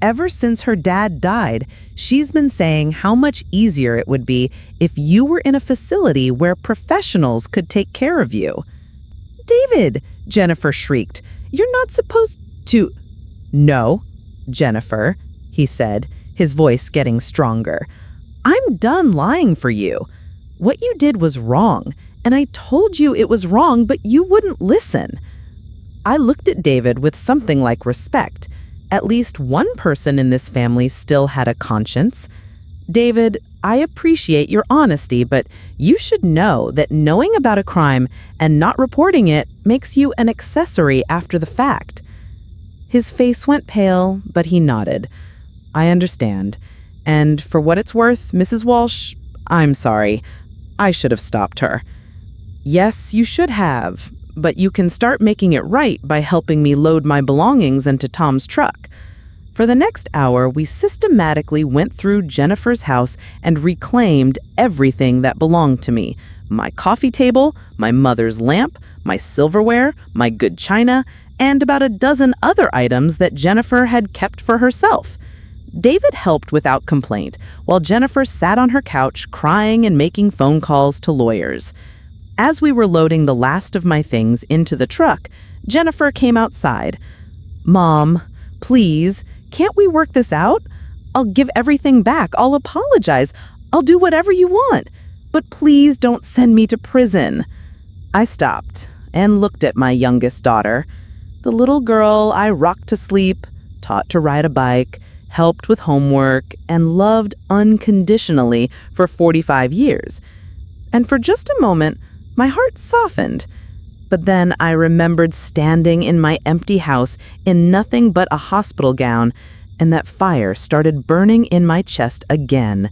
"Ever since her dad died, she's been saying how much easier it would be if you were in a facility where professionals could take care of you." "David," Jennifer shrieked, "you're not supposed to—" "No, Jennifer," he said, his voice getting stronger. "I'm done lying for you. What you did was wrong, and I told you it was wrong, but you wouldn't listen." I looked at David with something like respect. At least one person in this family still had a conscience. "David, I appreciate your honesty, but you should know that knowing about a crime and not reporting it makes you an accessory after the fact." His face went pale, but he nodded. "I understand. And for what it's worth, Mrs. Walsh, I'm sorry. I should have stopped her." "Yes, you should have, but you can start making it right by helping me load my belongings into Tom's truck." For the next hour, we systematically went through Jennifer's house and reclaimed everything that belonged to me. My coffee table, my mother's lamp, my silverware, my good china, and about a dozen other items that Jennifer had kept for herself. David helped without complaint, while Jennifer sat on her couch crying and making phone calls to lawyers. As we were loading the last of my things into the truck, Jennifer came outside. "Mom, please, can't we work this out? I'll give everything back. I'll apologize. I'll do whatever you want. But please don't send me to prison." I stopped and looked at my youngest daughter, the little girl I rocked to sleep, taught to ride a bike, helped with homework, and loved unconditionally for 45 years. And for just a moment, my heart softened. But then I remembered standing in my empty house in nothing but a hospital gown, and that fire started burning in my chest again.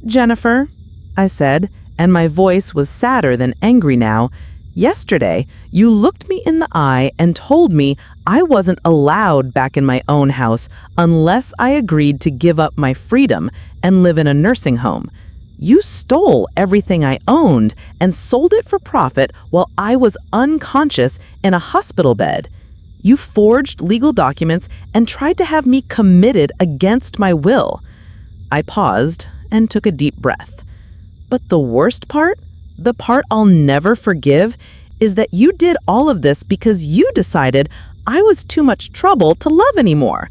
"Jennifer," I said, and my voice was sadder than angry now, "yesterday, you looked me in the eye and told me I wasn't allowed back in my own house unless I agreed to give up my freedom and live in a nursing home. You stole everything I owned and sold it for profit while I was unconscious in a hospital bed. You forged legal documents and tried to have me committed against my will." I paused and took a deep breath. "But the worst part, the part I'll never forgive, is that you did all of this because you decided I was too much trouble to love anymore.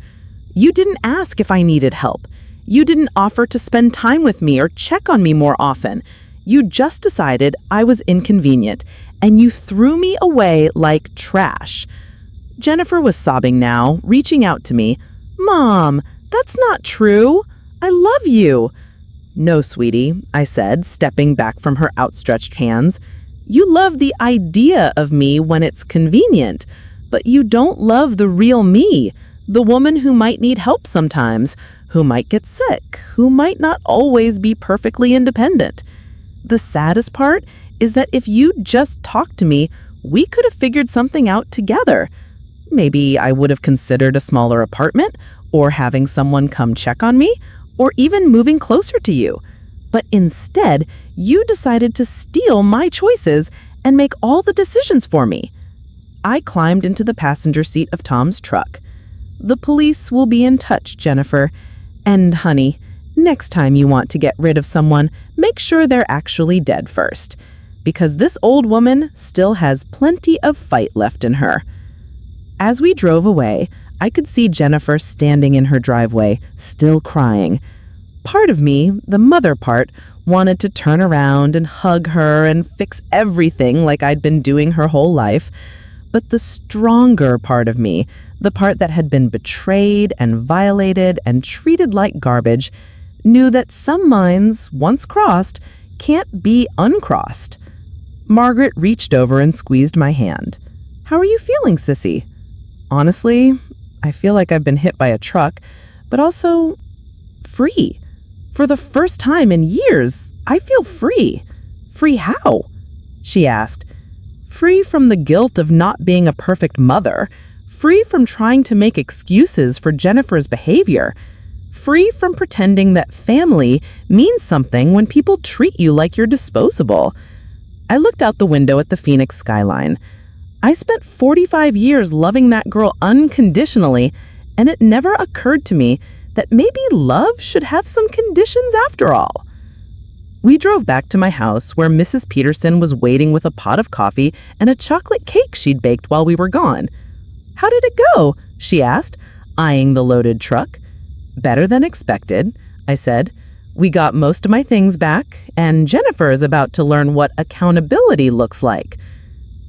You didn't ask if I needed help. You didn't offer to spend time with me or check on me more often. You just decided I was inconvenient, and you threw me away like trash." Jennifer was sobbing now, reaching out to me. "Mom, that's not true. I love you." "No, sweetie," I said, stepping back from her outstretched hands. "You love the idea of me when it's convenient, but you don't love the real me, the woman who might need help sometimes, who might get sick, who might not always be perfectly independent. The saddest part is that if you just talked to me, we could have figured something out together. Maybe I would have considered a smaller apartment, or having someone come check on me, or even moving closer to you. But instead, you decided to steal my choices and make all the decisions for me." I climbed into the passenger seat of Tom's truck. "The police will be in touch, Jennifer. And honey, next time you want to get rid of someone, make sure they're actually dead first, because this old woman still has plenty of fight left in her." As we drove away, I could see Jennifer standing in her driveway, still crying. Part of me, the mother part, wanted to turn around and hug her and fix everything like I'd been doing her whole life. But the stronger part of me, the part that had been betrayed and violated and treated like garbage, knew that some minds, once crossed, can't be uncrossed. Margaret reached over and squeezed my hand. "How are you feeling, sissy?" "Honestly, I feel like I've been hit by a truck, but also free. For the first time in years, I feel free." "Free how?" she asked. "Free from the guilt of not being a perfect mother. Free from trying to make excuses for Jennifer's behavior. Free from pretending that family means something when people treat you like you're disposable." I looked out the window at the Phoenix skyline. I spent 45 years loving that girl unconditionally, and it never occurred to me that maybe love should have some conditions after all. We drove back to my house, where Mrs. Peterson was waiting with a pot of coffee and a chocolate cake she'd baked while we were gone. "How did it go?" she asked, eyeing the loaded truck. "Better than expected," I said. "We got most of my things back, and Jennifer is about to learn what accountability looks like."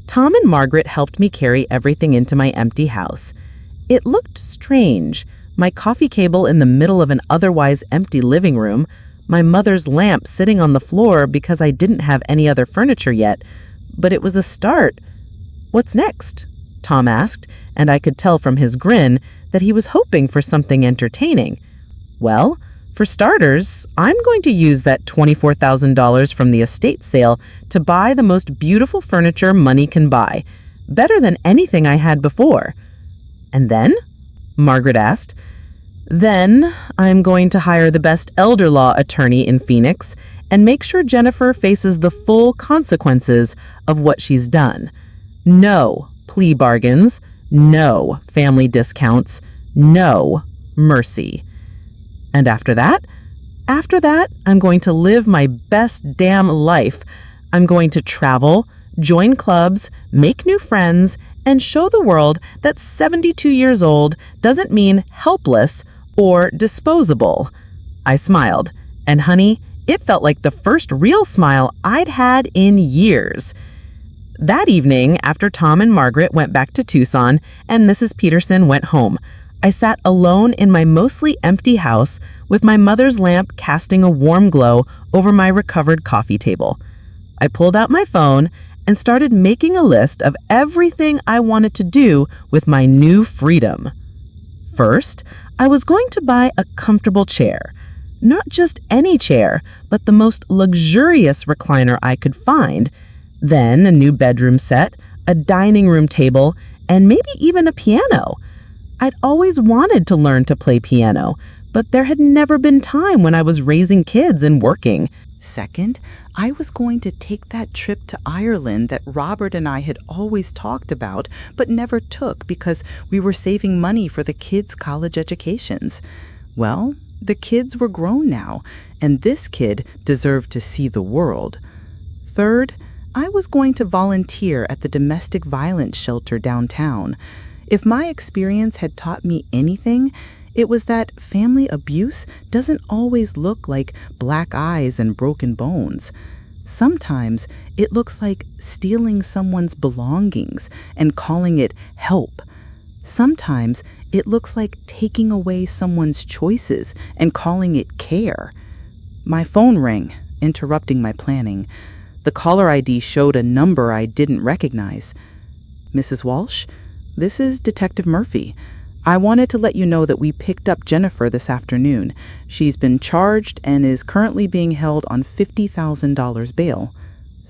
Tom and Margaret helped me carry everything into my empty house. It looked strange, my coffee table in the middle of an otherwise empty living room, my mother's lamp sitting on the floor because I didn't have any other furniture yet, but it was a start. "What's next?" Tom asked, and I could tell from his grin that he was hoping for something entertaining. "Well, for starters, I'm going to use that $24,000 from the estate sale to buy the most beautiful furniture money can buy, better than anything I had before." "And then?" Margaret asked. Then I'm going to hire the best elder law attorney in Phoenix and make sure Jennifer faces the full consequences of what she's done. No plea bargains, no family discounts, no mercy. And after that, I'm going to live my best damn life. I'm going to travel, join clubs, make new friends, and show the world that 72 years old doesn't mean helpless or disposable. I smiled, and honey, it felt like the first real smile I'd had in years. That evening, after Tom and Margaret went back to Tucson and Mrs. Peterson went home, I sat alone in my mostly empty house with my mother's lamp casting a warm glow over my recovered coffee table. I pulled out my phone and started making a list of everything I wanted to do with my new freedom. First, I was going to buy a comfortable chair. Not just any chair, but the most luxurious recliner I could find. Then a new bedroom set, a dining room table, and maybe even a piano. I'd always wanted to learn to play piano, but there had never been time when I was raising kids and working. Second, I was going to take that trip to Ireland that Robert and I had always talked about, but never took because we were saving money for the kids' college educations. Well, the kids were grown now, and this kid deserved to see the world. Third, I was going to volunteer at the domestic violence shelter downtown. If my experience had taught me anything, it was that family abuse doesn't always look like black eyes and broken bones. Sometimes it looks like stealing someone's belongings and calling it help. Sometimes it looks like taking away someone's choices and calling it care. My phone rang, interrupting my planning. The caller ID showed a number I didn't recognize. Mrs. Walsh, this is Detective Murphy. I wanted to let you know that we picked up Jennifer this afternoon. She's been charged and is currently being held on $50,000 bail.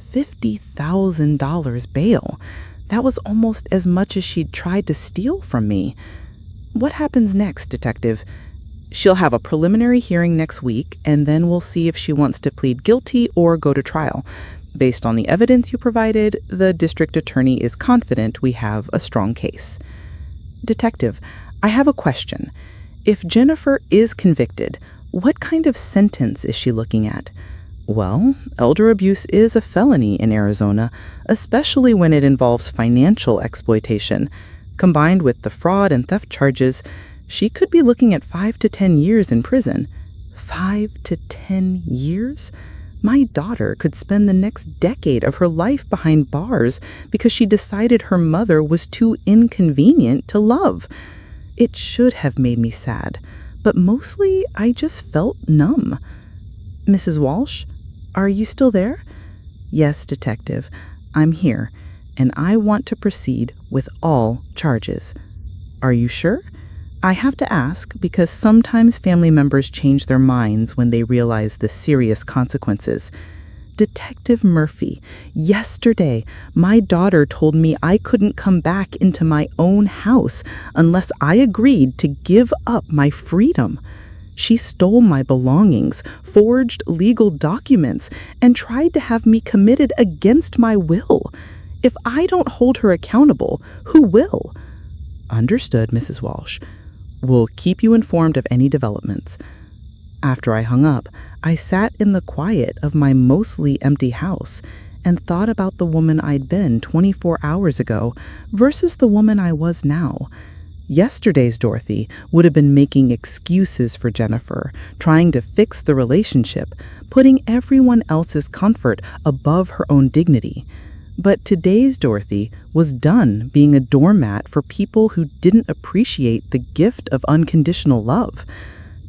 $50,000 bail? That was almost as much as she'd tried to steal from me. What happens next, Detective? She'll have a preliminary hearing next week, and then we'll see if she wants to plead guilty or go to trial. Based on the evidence you provided, the district attorney is confident we have a strong case. Detective, I have a question. If Jennifer is convicted, what kind of sentence is she looking at? Well, elder abuse is a felony in Arizona, especially when it involves financial exploitation. Combined with the fraud and theft charges, she could be looking at 5 to 10 years in prison. 5 to 10 years? My daughter could spend the next decade of her life behind bars because she decided her mother was too inconvenient to love. It should have made me sad, but mostly I just felt numb. Mrs. Walsh, are you still there? Yes, Detective, I'm here, and I want to proceed with all charges. Are you sure? I have to ask because sometimes family members change their minds when they realize the serious consequences. Detective Murphy, yesterday, my daughter told me I couldn't come back into my own house unless I agreed to give up my freedom. She stole my belongings, forged legal documents, and tried to have me committed against my will. If I don't hold her accountable, who will? Understood, Mrs. Walsh. We'll keep you informed of any developments. After I hung up, I sat in the quiet of my mostly empty house and thought about the woman I'd been 24 hours ago versus the woman I was now. Yesterday's Dorothy would have been making excuses for Jennifer, trying to fix the relationship, putting everyone else's comfort above her own dignity. But today's Dorothy was done being a doormat for people who didn't appreciate the gift of unconditional love.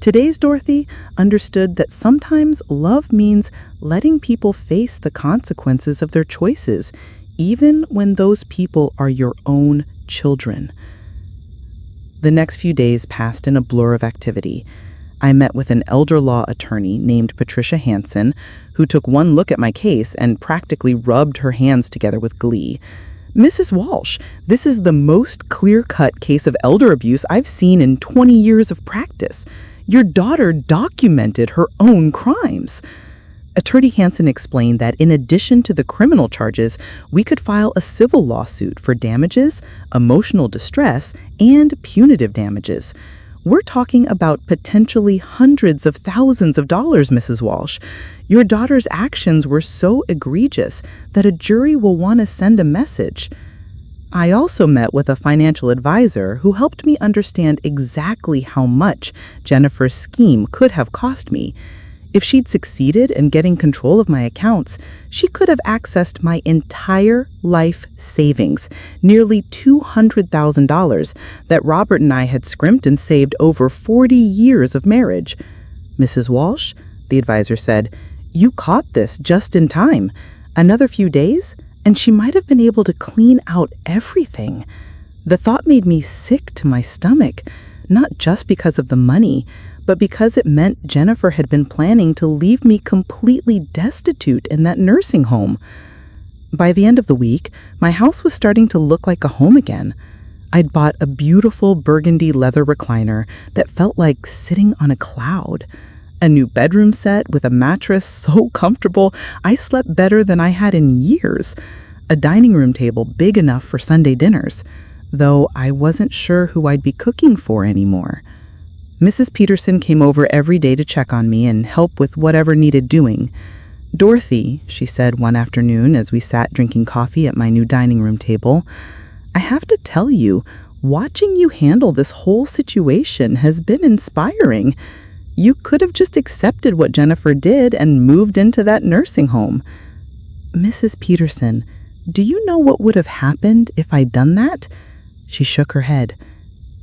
Today's Dorothy understood that sometimes love means letting people face the consequences of their choices, even when those people are your own children. The next few days passed in a blur of activity. I met with an elder law attorney named Patricia Hansen, who took one look at my case and practically rubbed her hands together with glee. Mrs. Walsh, this is the most clear-cut case of elder abuse I've seen in 20 years of practice. Your daughter documented her own crimes." Attorney Hansen explained that in addition to the criminal charges, we could file a civil lawsuit for damages, emotional distress, and punitive damages. We're talking about potentially hundreds of thousands of dollars, Mrs. Walsh. Your daughter's actions were so egregious that a jury will want to send a message. I also met with a financial advisor who helped me understand exactly how much Jennifer's scheme could have cost me. If she'd succeeded in getting control of my accounts, she could have accessed my entire life savings, nearly $200,000 that Robert and I had scrimped and saved over 40 years of marriage. "Mrs. Walsh," the advisor said, "you caught this just in time. Another few days, and she might have been able to clean out everything." The thought made me sick to my stomach, not just because of the money, but because it meant Jennifer had been planning to leave me completely destitute in that nursing home. By the end of the week, my house was starting to look like a home again. I'd bought a beautiful burgundy leather recliner that felt like sitting on a cloud. A new bedroom set with a mattress so comfortable I slept better than I had in years. A dining room table big enough for Sunday dinners, though I wasn't sure who I'd be cooking for anymore. Mrs. Peterson came over every day to check on me and help with whatever needed doing. "Dorothy," she said one afternoon as we sat drinking coffee at my new dining room table, "I have to tell you, watching you handle this whole situation has been inspiring. You could have just accepted what Jennifer did and moved into that nursing home." "Mrs. Peterson, do you know what would have happened if I'd done that?" She shook her head.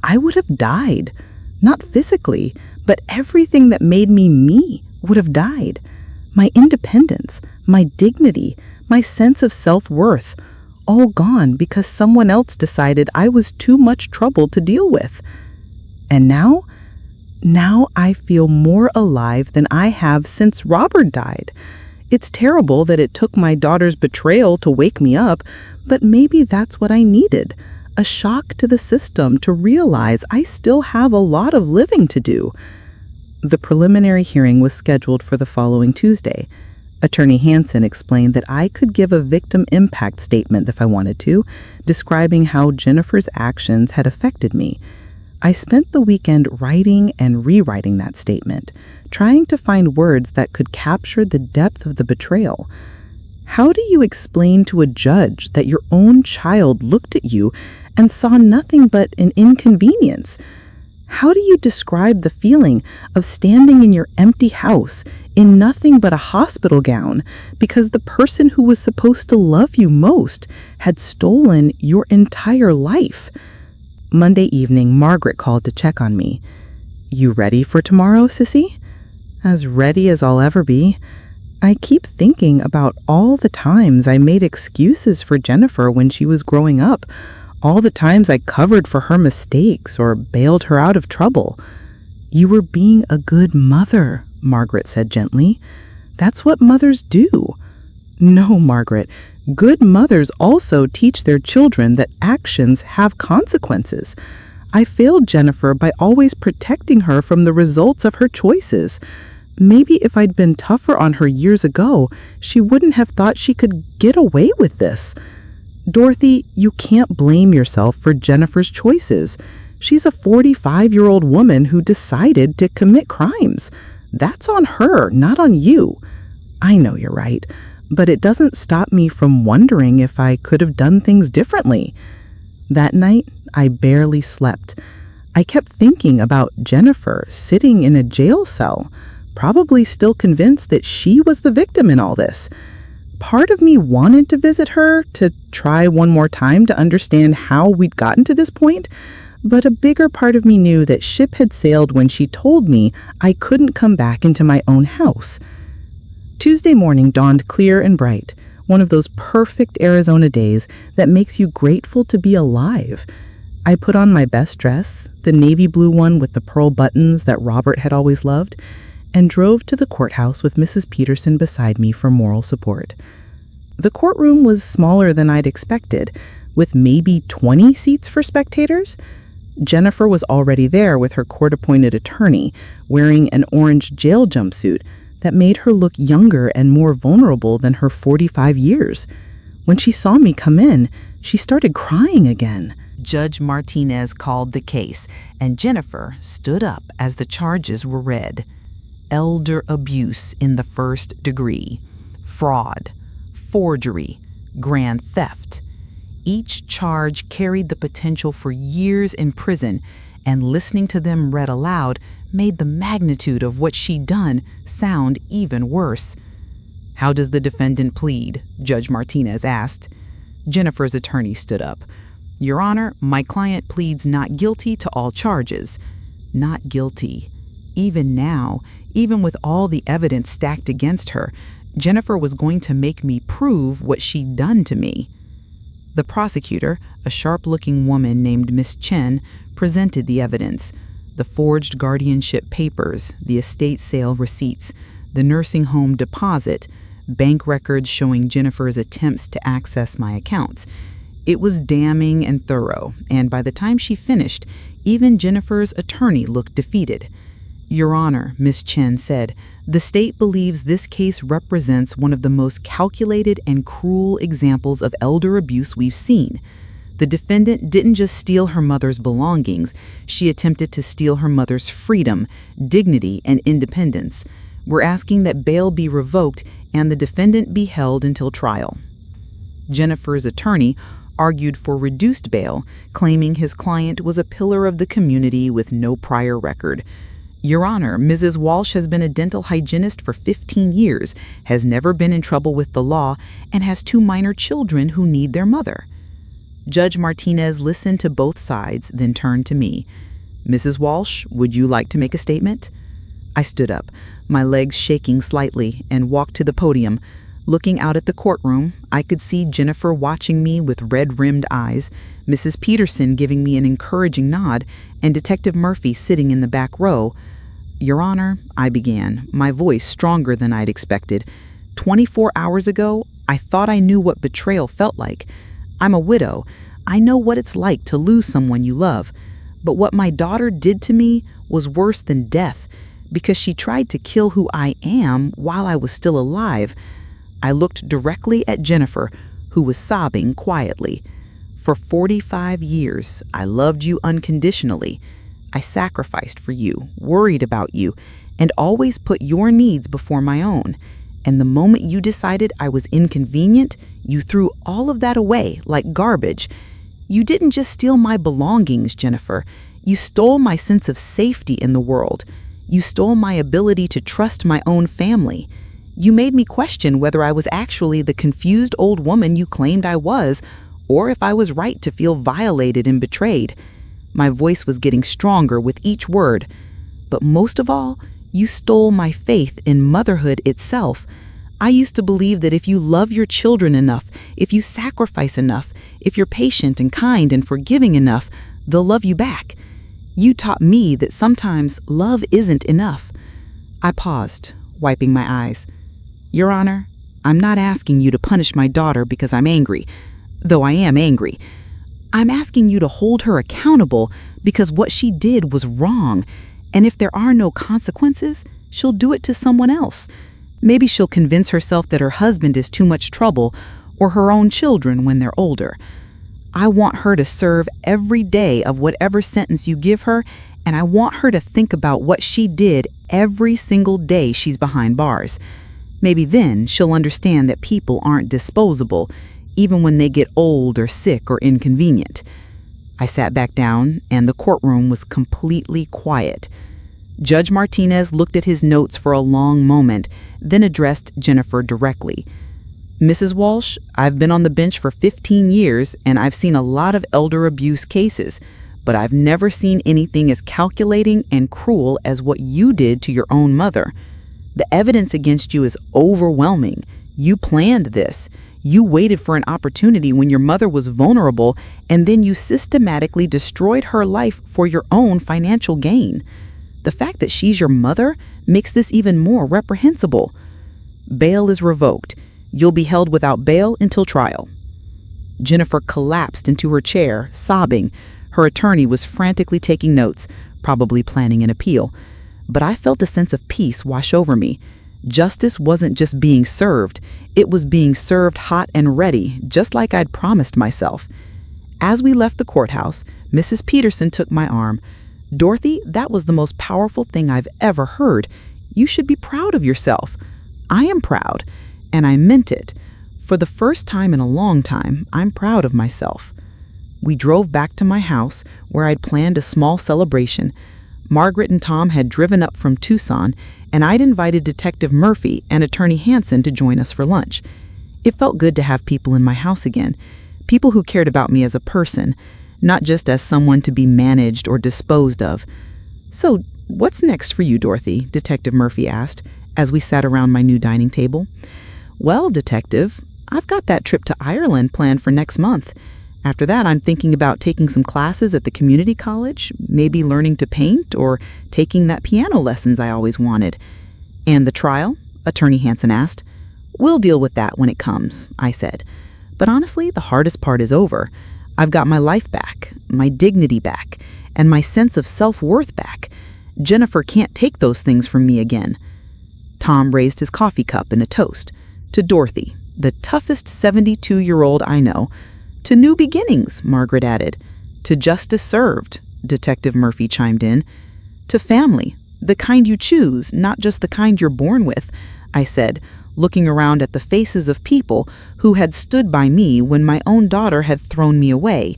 "I would have died. Not physically, but everything that made me me would have died. My independence, my dignity, my sense of self-worth, all gone because someone else decided I was too much trouble to deal with. And now I feel more alive than I have since Robert died. It's terrible that it took my daughter's betrayal to wake me up, but maybe that's what I needed. A shock to the system to realize I still have a lot of living to do." The preliminary hearing was scheduled for the following Tuesday. Attorney Hansen explained that I could give a victim impact statement if I wanted to, describing how Jennifer's actions had affected me. I spent the weekend writing and rewriting that statement, trying to find words that could capture the depth of the betrayal. How do you explain to a judge that your own child looked at you and saw nothing but an inconvenience? How do you describe the feeling of standing in your empty house in nothing but a hospital gown because the person who was supposed to love you most had stolen your entire life? Monday evening, Margaret called to check on me. "You ready for tomorrow, Sissy?" "As ready as I'll ever be. I keep thinking about all the times I made excuses for Jennifer when she was growing up, all the times I covered for her mistakes or bailed her out of trouble." "You were being a good mother," Margaret said gently. "That's what mothers do." "No, Margaret. Good mothers also teach their children that actions have consequences. I failed Jennifer by always protecting her from the results of her choices. Maybe if I'd been tougher on her years ago, she wouldn't have thought she could get away with this. Dorothy, you can't blame yourself for Jennifer's choices. She's a 45-year-old woman who decided to commit crimes. That's on her, not on you. I know you're right, but it doesn't stop me from wondering if I could have done things differently." That night, I barely slept. I kept thinking about Jennifer sitting in a jail cell, probably still convinced that she was the victim in all this. Part of me wanted to visit her to try one more time to understand how we'd gotten to this point, but a bigger part of me knew that ship had sailed when she told me I couldn't come back into my own house. Tuesday morning dawned clear and bright, one of those perfect Arizona days that makes you grateful to be alive. I put on my best dress, the navy blue one with the pearl buttons that Robert had always loved, and drove to the courthouse with Mrs. Peterson beside me for moral support. The courtroom was smaller than I'd expected, with maybe 20 seats for spectators. Jennifer was already there with her court-appointed attorney, wearing an orange jail jumpsuit that made her look younger and more vulnerable than her 45 years. When she saw me come in, she started crying again. Judge Martinez called the case, and Jennifer stood up as the charges were read. Elder abuse in the first degree, fraud, forgery, grand theft. Each charge carried the potential for years in prison, and listening to them read aloud made the magnitude of what she'd done sound even worse. "How does the defendant plead?" Judge Martinez asked. Jennifer's attorney stood up. "Your Honor, my client pleads not guilty to all charges." Not guilty. Even now, even with all the evidence stacked against her, Jennifer was going to make me prove what she'd done to me. The prosecutor, a sharp-looking woman named Miss Chen, presented the evidence: the forged guardianship papers, the estate sale receipts, the nursing home deposit, bank records showing Jennifer's attempts to access my accounts. It was damning and thorough, and by the time she finished, even Jennifer's attorney looked defeated. "Your Honor," Miss Chen said, "the state believes this case represents one of the most calculated and cruel examples of elder abuse we've seen. The defendant didn't just steal her mother's belongings, she attempted to steal her mother's freedom, dignity, and independence. We're asking that bail be revoked and the defendant be held until trial." Jennifer's attorney argued for reduced bail, claiming his client was a pillar of the community with no prior record. "Your Honor, Mrs. Walsh has been a dental hygienist for 15 years, has never been in trouble with the law, and has 2 minor children who need their mother." Judge Martinez listened to both sides, then turned to me. "Mrs. Walsh, would you like to make a statement?" I stood up, my legs shaking slightly, and walked to the podium. Looking out at the courtroom, I could see Jennifer watching me with red-rimmed eyes, Mrs. Peterson giving me an encouraging nod, and Detective Murphy sitting in the back row. "Your Honor," I began, my voice stronger than I'd expected. 24 hours ago, I thought I knew what betrayal felt like. I'm a widow. I know what it's like to lose someone you love. But what my daughter did to me was worse than death, because she tried to kill who I am while I was still alive. I looked directly at Jennifer, who was sobbing quietly. "For 45 years, I loved you unconditionally. I sacrificed for you, worried about you, and always put your needs before my own. And the moment you decided I was inconvenient, you threw all of that away like garbage. You didn't just steal my belongings, Jennifer. You stole my sense of safety in the world. You stole my ability to trust my own family. You made me question whether I was actually the confused old woman you claimed I was, or if I was right to feel violated and betrayed." My voice was getting stronger with each word. "But most of all, you stole my faith in motherhood itself. I used to believe that if you love your children enough, if you sacrifice enough, if you're patient and kind and forgiving enough, they'll love you back. You taught me that sometimes love isn't enough." I paused, wiping my eyes. "Your Honor, I'm not asking you to punish my daughter because I'm angry, though I am angry. I'm asking you to hold her accountable because what she did was wrong, and if there are no consequences, she'll do it to someone else. Maybe she'll convince herself that her husband is too much trouble, or her own children when they're older. I want her to serve every day of whatever sentence you give her, and I want her to think about what she did every single day she's behind bars. Maybe then she'll understand that people aren't disposable, even when they get old or sick or inconvenient." I sat back down, and the courtroom was completely quiet. Judge Martinez looked at his notes for a long moment, then addressed Jennifer directly. "Mrs. Walsh, I've been on the bench for 15 years, and I've seen a lot of elder abuse cases, but I've never seen anything as calculating and cruel as what you did to your own mother. The evidence against you is overwhelming. You planned this. You waited for an opportunity when your mother was vulnerable, and then you systematically destroyed her life for your own financial gain. The fact that she's your mother makes this even more reprehensible. Bail is revoked. You'll be held without bail until trial." Jennifer collapsed into her chair, sobbing. Her attorney was frantically taking notes, probably planning an appeal. But I felt a sense of peace wash over me. Justice wasn't just being served, it was being served hot and ready, just like I'd promised myself. As we left the courthouse, Mrs. Peterson took my arm. "Dorothy, that was the most powerful thing I've ever heard. You should be proud of yourself." I am proud, and I meant it. For the first time in a long time, I'm proud of myself. We drove back to my house, where I'd planned a small celebration. Margaret and Tom had driven up from Tucson, and I'd invited Detective Murphy and Attorney Hanson to join us for lunch. It felt good to have people in my house again, people who cared about me as a person, not just as someone to be managed or disposed of. "So, what's next for you, Dorothy?" Detective Murphy asked, as we sat around my new dining table. "Well, Detective, I've got that trip to Ireland planned for next month. After that, I'm thinking about taking some classes at the community college, maybe learning to paint or taking that piano lessons I always wanted." "And the trial?" Attorney Hanson asked. "We'll deal with that when it comes," I said. "But honestly, the hardest part is over. I've got my life back, my dignity back, and my sense of self-worth back. Jennifer can't take those things from me again." Tom raised his coffee cup in a toast. "To Dorothy, the toughest 72-year-old I know. To new beginnings," Margaret added. "To justice served," Detective Murphy chimed in. "To family, the kind you choose, not just the kind you're born with," I said, looking around at the faces of people who had stood by me when my own daughter had thrown me away.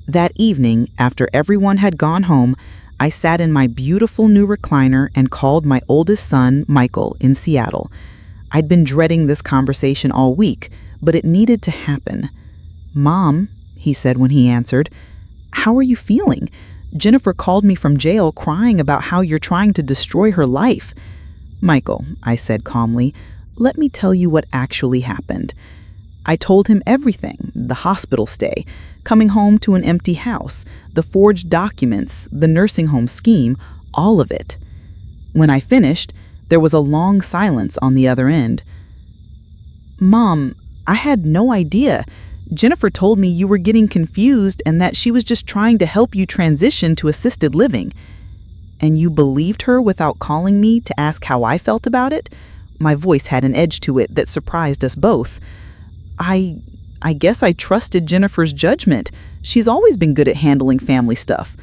That evening, after everyone had gone home, I sat in my beautiful new recliner and called my oldest son, Michael, in Seattle. I'd been dreading this conversation all week, but it needed to happen. "Mom," he said when he answered, "how are you feeling? Jennifer called me from jail crying about how you're trying to destroy her life." "Michael," I said calmly, "let me tell you what actually happened." I told him everything: the hospital stay, coming home to an empty house, the forged documents, the nursing home scheme, all of it. When I finished, there was a long silence on the other end. "Mom, I had no idea. Jennifer told me you were getting confused and that she was just trying to help you transition to assisted living." "And you believed her without calling me to ask how I felt about it?" My voice had an edge to it that surprised us both. I guess I trusted Jennifer's judgment. She's always been good at handling family stuff."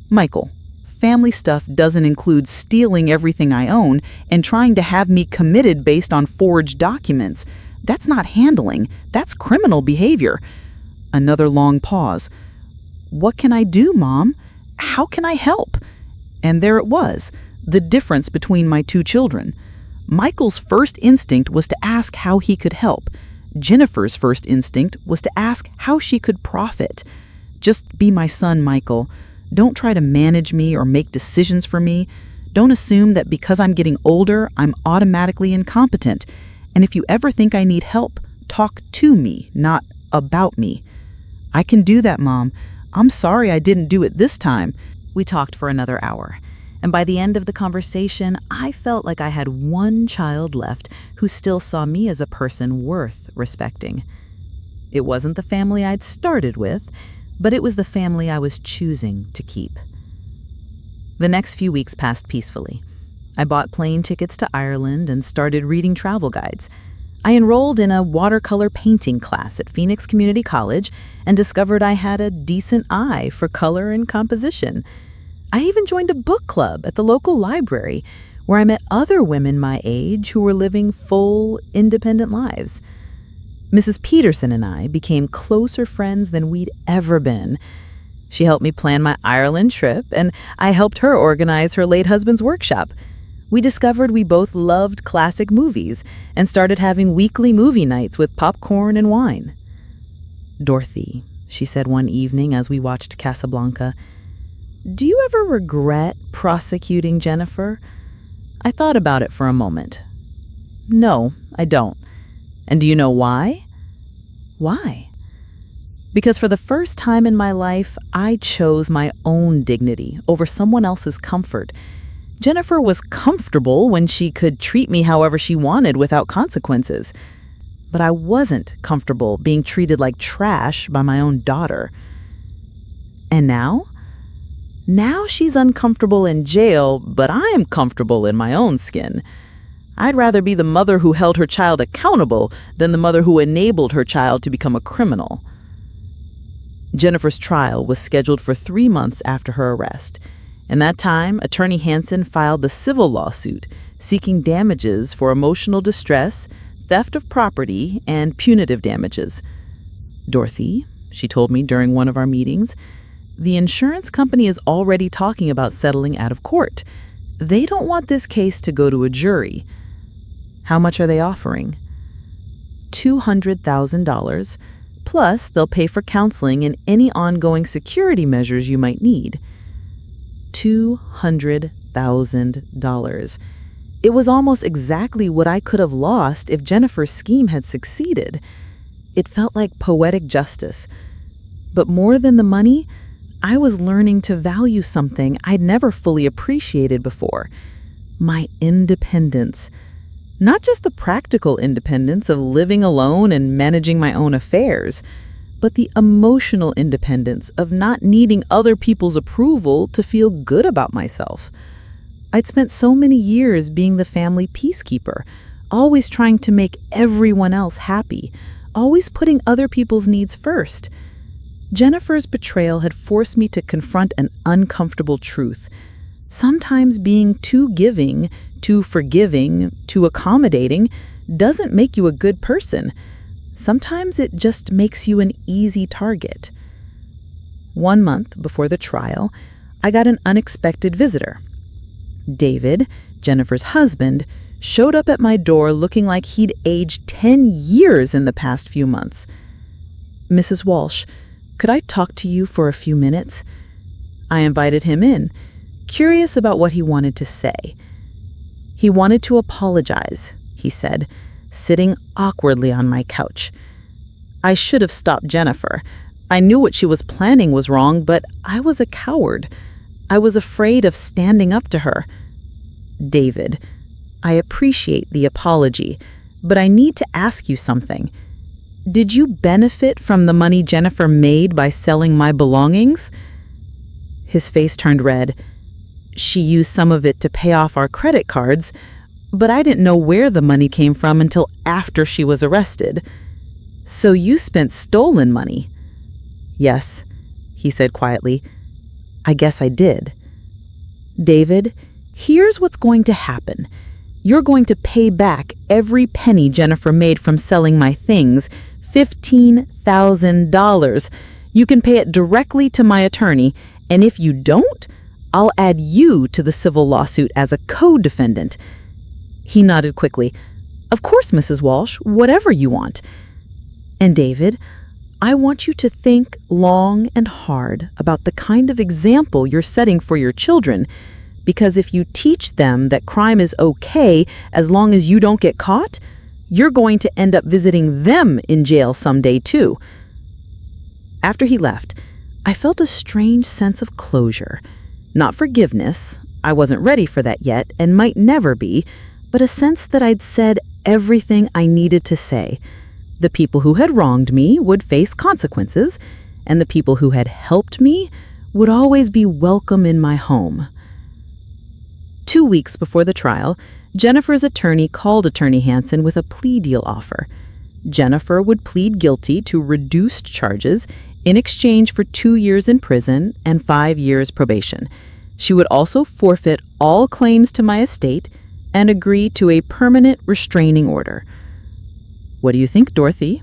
"Michael, family stuff doesn't include stealing everything I own and trying to have me committed based on forged documents. That's not handling. That's criminal behavior." Another long pause. "What can I do, Mom? How can I help?" And there it was, the difference between my two children. Michael's first instinct was to ask how he could help. Jennifer's first instinct was to ask how she could profit. "Just be my son, Michael. Don't try to manage me or make decisions for me. Don't assume that because I'm getting older, I'm automatically incompetent. And if you ever think I need help, talk to me, not about me." "I can do that, Mom. I'm sorry I didn't do it this time." We talked for another hour, and by the end of the conversation, I felt like I had one child left who still saw me as a person worth respecting. It wasn't the family I'd started with, but it was the family I was choosing to keep. The next few weeks passed peacefully. I bought plane tickets to Ireland and started reading travel guides. I enrolled in a watercolor painting class at Phoenix Community College and discovered I had a decent eye for color and composition. I even joined a book club at the local library, where I met other women my age who were living full, independent lives. Mrs. Peterson and I became closer friends than we'd ever been. She helped me plan my Ireland trip, and I helped her organize her late husband's workshop. We discovered we both loved classic movies and started having weekly movie nights with popcorn and wine. "Dorothy," she said one evening as we watched Casablanca, "do you ever regret prosecuting Jennifer?" I thought about it for a moment. "No, I don't." "And do you know why?" "Why?" "Because for the first time in my life, I chose my own dignity over someone else's comfort. Jennifer was comfortable when she could treat me however she wanted without consequences. but I wasn't comfortable being treated like trash by my own daughter. And now? Now she's uncomfortable in jail, but I am comfortable in my own skin. I'd rather be the mother who held her child accountable than the mother who enabled her child to become a criminal. Jennifer's trial was scheduled for 3 months after her arrest. In that time, Attorney Hansen filed the civil lawsuit seeking damages for emotional distress, theft of property, and punitive damages. "Dorothy," she told me during one of our meetings, "the insurance company is already talking about settling out of court. They don't want this case to go to a jury." "How much are they offering?" $200,000, plus they'll pay for counseling and any ongoing security measures you might need. $200,000. It was almost exactly what I could have lost if Jennifer's scheme had succeeded. It felt like poetic justice. But more than the money, I was learning to value something I'd never fully appreciated before: my independence. Not just the practical independence of living alone and managing my own affairs, but the emotional independence of not needing other people's approval to feel good about myself. I'd spent so many years being the family peacekeeper, always trying to make everyone else happy, always putting other people's needs first. Jennifer's betrayal had forced me to confront an uncomfortable truth. Sometimes being too giving, too forgiving, too accommodating doesn't make you a good person. Sometimes it just makes you an easy target. 1 month before the trial, I got an unexpected visitor. David, Jennifer's husband, showed up at my door looking like he'd aged 10 years in the past few months. "Mrs. Walsh, could I talk to you for a few minutes?" I invited him in, curious about what he wanted to say. "He wanted to apologize," he said, sitting awkwardly on my couch. "I should have stopped Jennifer. I knew what she was planning was wrong, but I was a coward. I was afraid of standing up to her." "David, I appreciate the apology, but I need to ask you something. Did you benefit from the money Jennifer made by selling my belongings?" His face turned red. "She used some of it to pay off our credit cards, but I didn't know where the money came from until after she was arrested." "So you spent stolen money?" "Yes," he said quietly. "I guess I did." "David, here's what's going to happen. You're going to pay back every penny Jennifer made from selling my things, $15,000. You can pay it directly to my attorney, and if you don't, I'll add you to the civil lawsuit as a co-defendant." He nodded quickly. "Of course, Mrs. Walsh, whatever you want." "And David, I want you to think long and hard about the kind of example you're setting for your children, because if you teach them that crime is okay as long as you don't get caught, you're going to end up visiting them in jail someday too." After he left, I felt a strange sense of closure. Not forgiveness, I wasn't ready for that yet and might never be, but a sense that I'd said everything I needed to say. The people who had wronged me would face consequences, and the people who had helped me would always be welcome in my home. 2 weeks before the trial, Jennifer's attorney called Attorney Hansen with a plea deal offer. Jennifer would plead guilty to reduced charges in exchange for 2 years in prison and 5 years probation. She would also forfeit all claims to my estate and agree to a permanent restraining order. "What do you think, Dorothy?"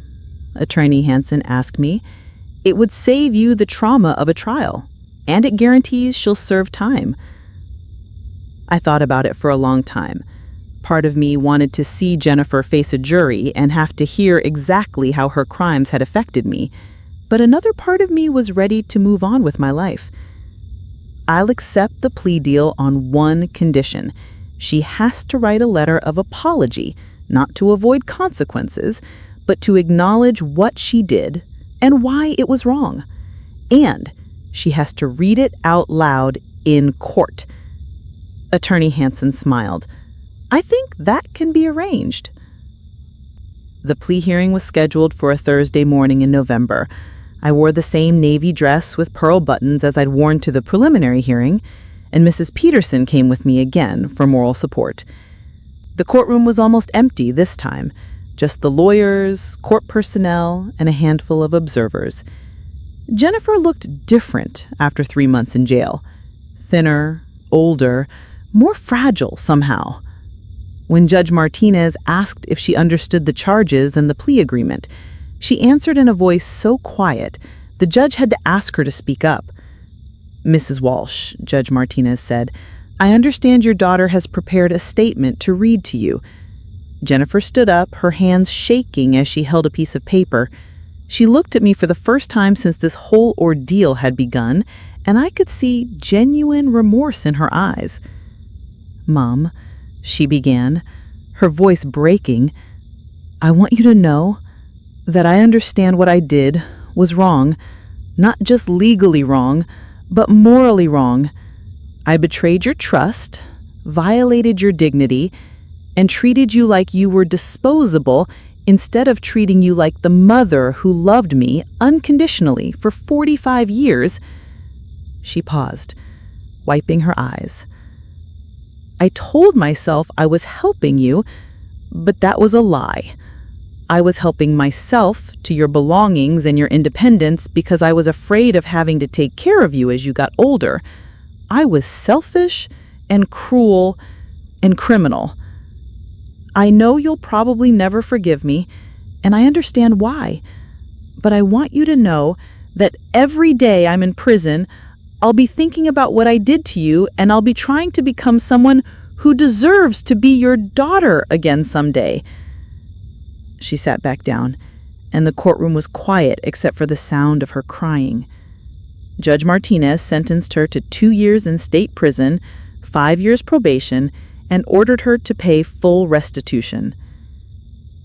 Attorney Hansen asked me. "It would save you the trauma of a trial, and it guarantees she'll serve time." I thought about it for a long time. Part of me wanted to see Jennifer face a jury and have to hear exactly how her crimes had affected me, but another part of me was ready to move on with my life. "I'll accept the plea deal on one condition. She has to write a letter of apology, not to avoid consequences, but to acknowledge what she did and why it was wrong. And she has to read it out loud in court." Attorney Hansen smiled. "I think that can be arranged." The plea hearing was scheduled for a Thursday morning in November. I wore the same navy dress with pearl buttons as I'd worn to the preliminary hearing, and Mrs. Peterson came with me again for moral support. The courtroom was almost empty this time, just the lawyers, court personnel, and a handful of observers. Jennifer looked different after 3 months in jail. Thinner, older, more fragile somehow. When Judge Martinez asked if she understood the charges and the plea agreement, she answered in a voice so quiet, the judge had to ask her to speak up. "Mrs. Walsh," Judge Martinez said, "I understand your daughter has prepared a statement to read to you." Jennifer stood up, her hands shaking as she held a piece of paper. She looked at me for the first time since this whole ordeal had begun, and I could see genuine remorse in her eyes. "Mom," she began, her voice breaking, "I want you to know that I understand what I did was wrong, not just legally wrong, but morally wrong. I betrayed your trust, violated your dignity, and treated you like you were disposable instead of treating you like the mother who loved me unconditionally for 45 years. She paused, wiping her eyes. "I told myself I was helping you, but that was a lie. I was helping myself to your belongings and your independence because I was afraid of having to take care of you as you got older. I was selfish and cruel and criminal. I know you'll probably never forgive me, and I understand why. But I want you to know that every day I'm in prison, I'll be thinking about what I did to you, and I'll be trying to become someone who deserves to be your daughter again someday." She sat back down, and the courtroom was quiet except for the sound of her crying. Judge Martinez sentenced her to 2 years in state prison, 5 years probation, and ordered her to pay full restitution.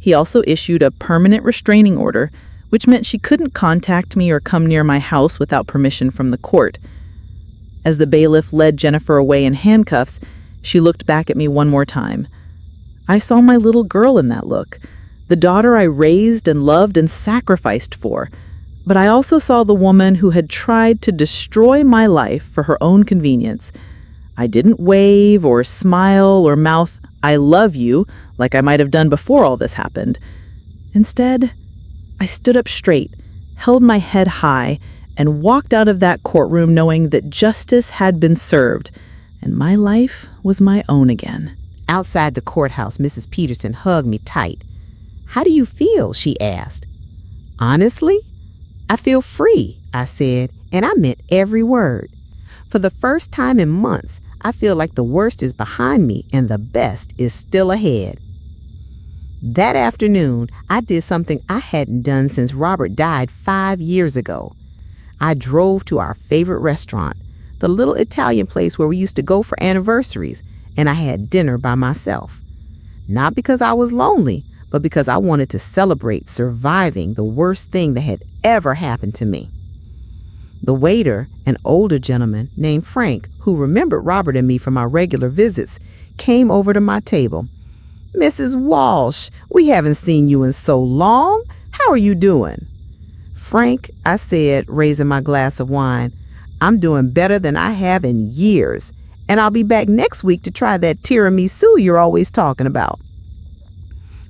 He also issued a permanent restraining order, which meant she couldn't contact me or come near my house without permission from the court. As the bailiff led Jennifer away in handcuffs, she looked back at me one more time. I saw my little girl in that look, the daughter I raised and loved and sacrificed for, but I also saw the woman who had tried to destroy my life for her own convenience. I didn't wave or smile or mouth, "I love you," like I might have done before all this happened. Instead, I stood up straight, held my head high, and walked out of that courtroom knowing that justice had been served, and my life was my own again. Outside the courthouse, Mrs. Peterson hugged me tight. "How do you feel?" she asked. "Honestly, I feel free," I said, and I meant every word. For the first time in months, I feel like the worst is behind me and the best is still ahead. That afternoon, I did something I hadn't done since Robert died 5 years ago. I drove to our favorite restaurant, the little Italian place where we used to go for anniversaries, and I had dinner by myself. Not because I was lonely, but because I wanted to celebrate surviving the worst thing that had ever happened to me. The waiter, an older gentleman named Frank, who remembered Robert and me from our regular visits, came over to my table. "Mrs. Walsh, we haven't seen you in so long. How are you doing?" "Frank," I said, raising my glass of wine, "I'm doing better than I have in years, and I'll be back next week to try that tiramisu you're always talking about."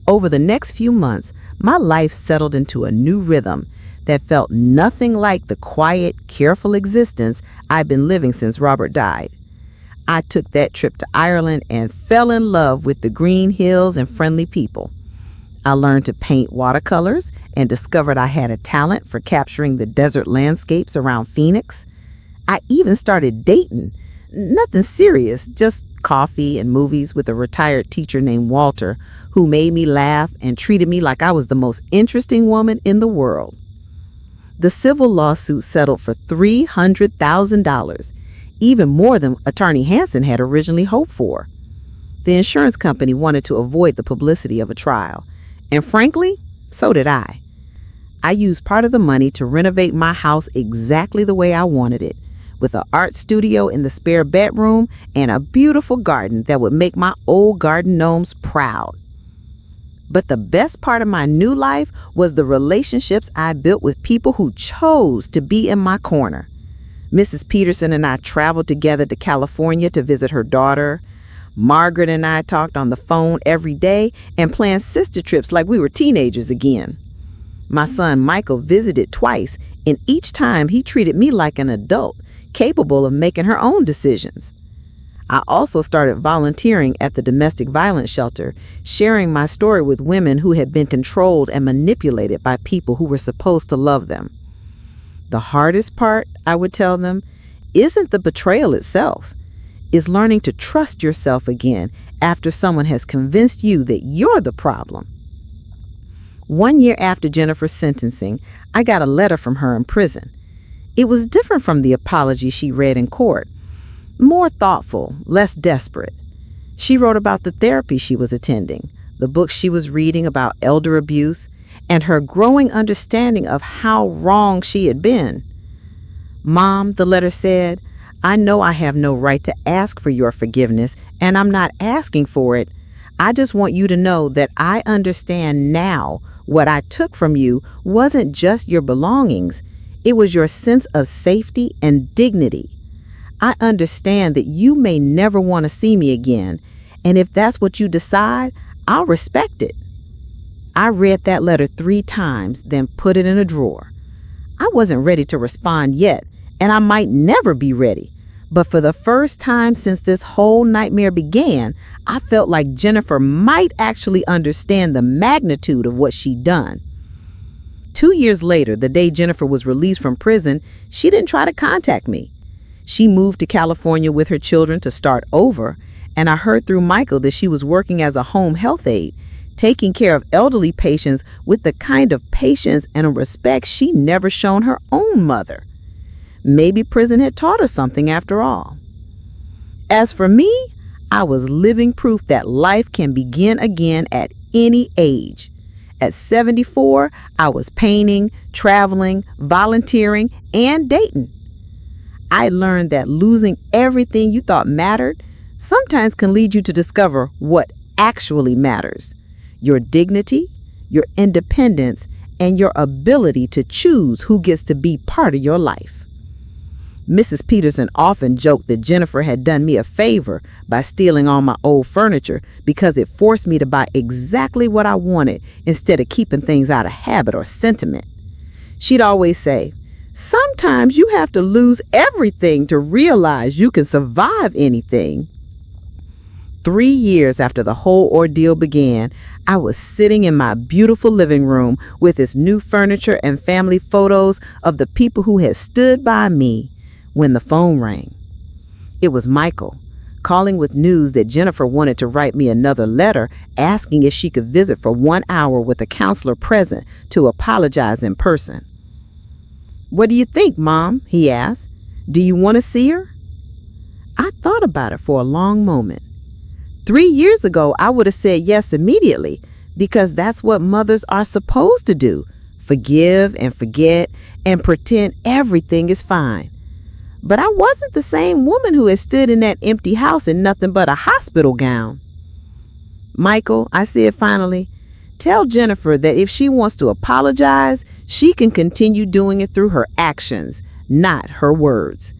Over the next few months, my life settled into a new rhythm that felt nothing like the quiet, careful existence I'd been living since Robert died. I took that trip to Ireland and fell in love with the green hills and friendly people. I learned to paint watercolors and discovered I had a talent for capturing the desert landscapes around Phoenix. I even started dating. Nothing serious, just coffee and movies with a retired teacher named Walter, who made me laugh and treated me like I was the most interesting woman in the world. The civil lawsuit settled for $300,000, even more than Attorney Hansen had originally hoped for. The insurance company wanted to avoid the publicity of a trial, and frankly, so did I. I used part of the money to renovate my house exactly the way I wanted it, with an art studio in the spare bedroom and a beautiful garden that would make my old garden gnomes proud. But the best part of my new life was the relationships I built with people who chose to be in my corner. Mrs. Peterson and I traveled together to California to visit her daughter. Margaret and I talked on the phone every day and planned sister trips like we were teenagers again. My son Michael visited twice, and each time he treated me like an adult, capable of making her own decisions. I also started volunteering at the domestic violence shelter, sharing my story with women who had been controlled and manipulated by people who were supposed to love them. The hardest part, I would tell them, isn't the betrayal itself. It's learning to trust yourself again after someone has convinced you that you're the problem. 1 year after Jennifer's sentencing, I got a letter from her in prison. It was different from the apology she read in court. More thoughtful, less desperate. She wrote about the therapy she was attending, the books she was reading about elder abuse, and her growing understanding of how wrong she had been. "Mom," the letter said, "I know I have no right to ask for your forgiveness, and I'm not asking for it. I just want you to know that I understand now what I took from you wasn't just your belongings. It was your sense of safety and dignity. I understand that you may never want to see me again, and if that's what you decide, I'll respect it." I read that letter 3 times, then put it in a drawer. I wasn't ready to respond yet, and I might never be ready. But for the first time since this whole nightmare began, I felt like Jennifer might actually understand the magnitude of what she'd done. 2 years later, the day Jennifer was released from prison, she didn't try to contact me. She moved to California with her children to start over, and I heard through Michael that she was working as a home health aide, taking care of elderly patients with the kind of patience and respect she never shown her own mother. Maybe prison had taught her something after all. As for me, I was living proof that life can begin again at any age. At 74, I was painting, traveling, volunteering, and dating. I learned that losing everything you thought mattered sometimes can lead you to discover what actually matters: your dignity, your independence, and your ability to choose who gets to be part of your life. Mrs. Peterson often joked that Jennifer had done me a favor by stealing all my old furniture because it forced me to buy exactly what I wanted instead of keeping things out of habit or sentiment. She'd always say, "Sometimes you have to lose everything to realize you can survive anything." 3 years after the whole ordeal began, I was sitting in my beautiful living room with its new furniture and family photos of the people who had stood by me when the phone rang. It was Michael, calling with news that Jennifer wanted to write me another letter asking if she could visit for 1 hour with a counselor present to apologize in person. "What do you think, Mom?" he asked. "Do you want to see her?" I thought about it for a long moment. 3 years ago, I would have said yes immediately because that's what mothers are supposed to do: forgive and forget and pretend everything is fine. But I wasn't the same woman who had stood in that empty house in nothing but a hospital gown. "Michael," I said finally, "tell Jennifer that if she wants to apologize, she can continue doing it through her actions, not her words.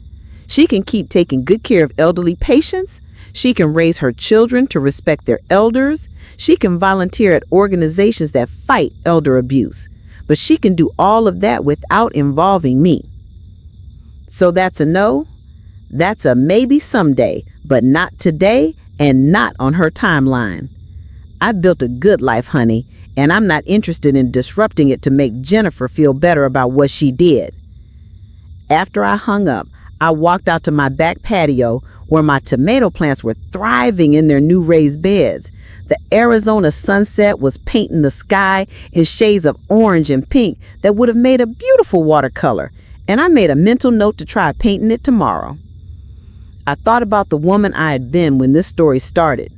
She can keep taking good care of elderly patients. She can raise her children to respect their elders. She can volunteer at organizations that fight elder abuse. But she can do all of that without involving me." So that's a no. That's a maybe someday, but not today and not on her timeline. I've built a good life, honey, and I'm not interested in disrupting it to make Jennifer feel better about what she did. After I hung up, I walked out to my back patio where my tomato plants were thriving in their new raised beds. The Arizona sunset was painting the sky in shades of orange and pink that would have made a beautiful watercolor, and I made a mental note to try painting it tomorrow. I thought about the woman I had been when this story started: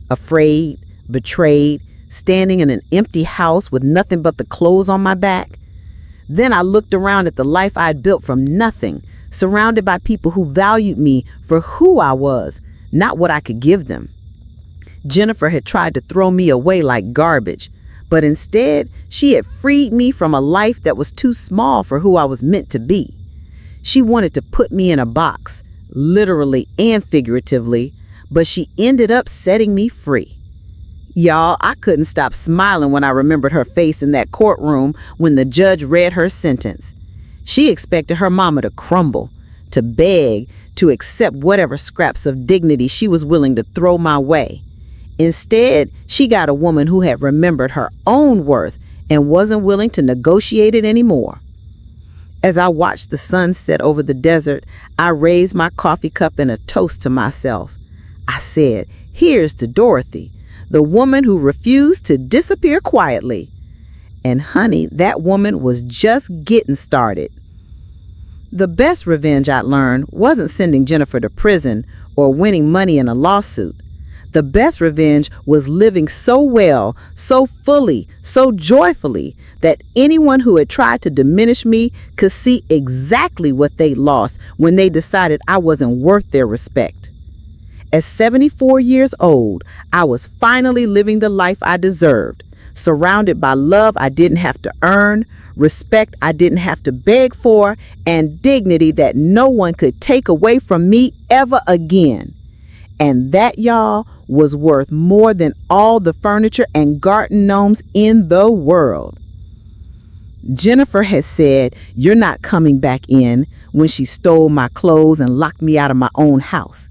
afraid, betrayed, standing in an empty house with nothing but the clothes on my back. Then I looked around at the life I'd built from nothing, surrounded by people who valued me for who I was, not what I could give them. Jennifer had tried to throw me away like garbage. But instead, she had freed me from a life that was too small for who I was meant to be. She wanted to put me in a box, literally and figuratively, but she ended up setting me free. Y'all, I couldn't stop smiling when I remembered her face in that courtroom when the judge read her sentence. She expected her mama to crumble, to beg, to accept whatever scraps of dignity she was willing to throw my way. Instead, she got a woman who had remembered her own worth and wasn't willing to negotiate it anymore. As I watched the sun set over the desert, I raised my coffee cup in a toast to myself. I said, "Here's to Dorothy, the woman who refused to disappear quietly." And honey, that woman was just getting started. The best revenge I learned wasn't sending Jennifer to prison or winning money in a lawsuit. The best revenge was living so well, so fully, so joyfully that anyone who had tried to diminish me could see exactly what they lost when they decided I wasn't worth their respect. At 74 years old, I was finally living the life I deserved, surrounded by love I didn't have to earn, respect I didn't have to beg for, and dignity that no one could take away from me ever again. And that, y'all, was worth more than all the furniture and garden gnomes in the world. Jennifer had said, "You're not coming back in," when she stole my clothes and locked me out of my own house.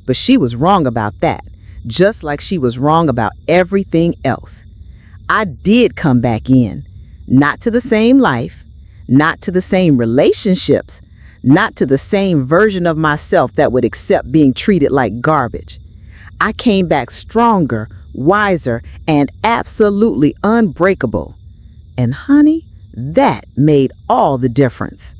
But she was wrong about that, just like she was wrong about everything else. I did come back in, not to the same life, not to the same relationships, not to the same version of myself that would accept being treated like garbage. I came back stronger, wiser, and absolutely unbreakable. And honey, that made all the difference.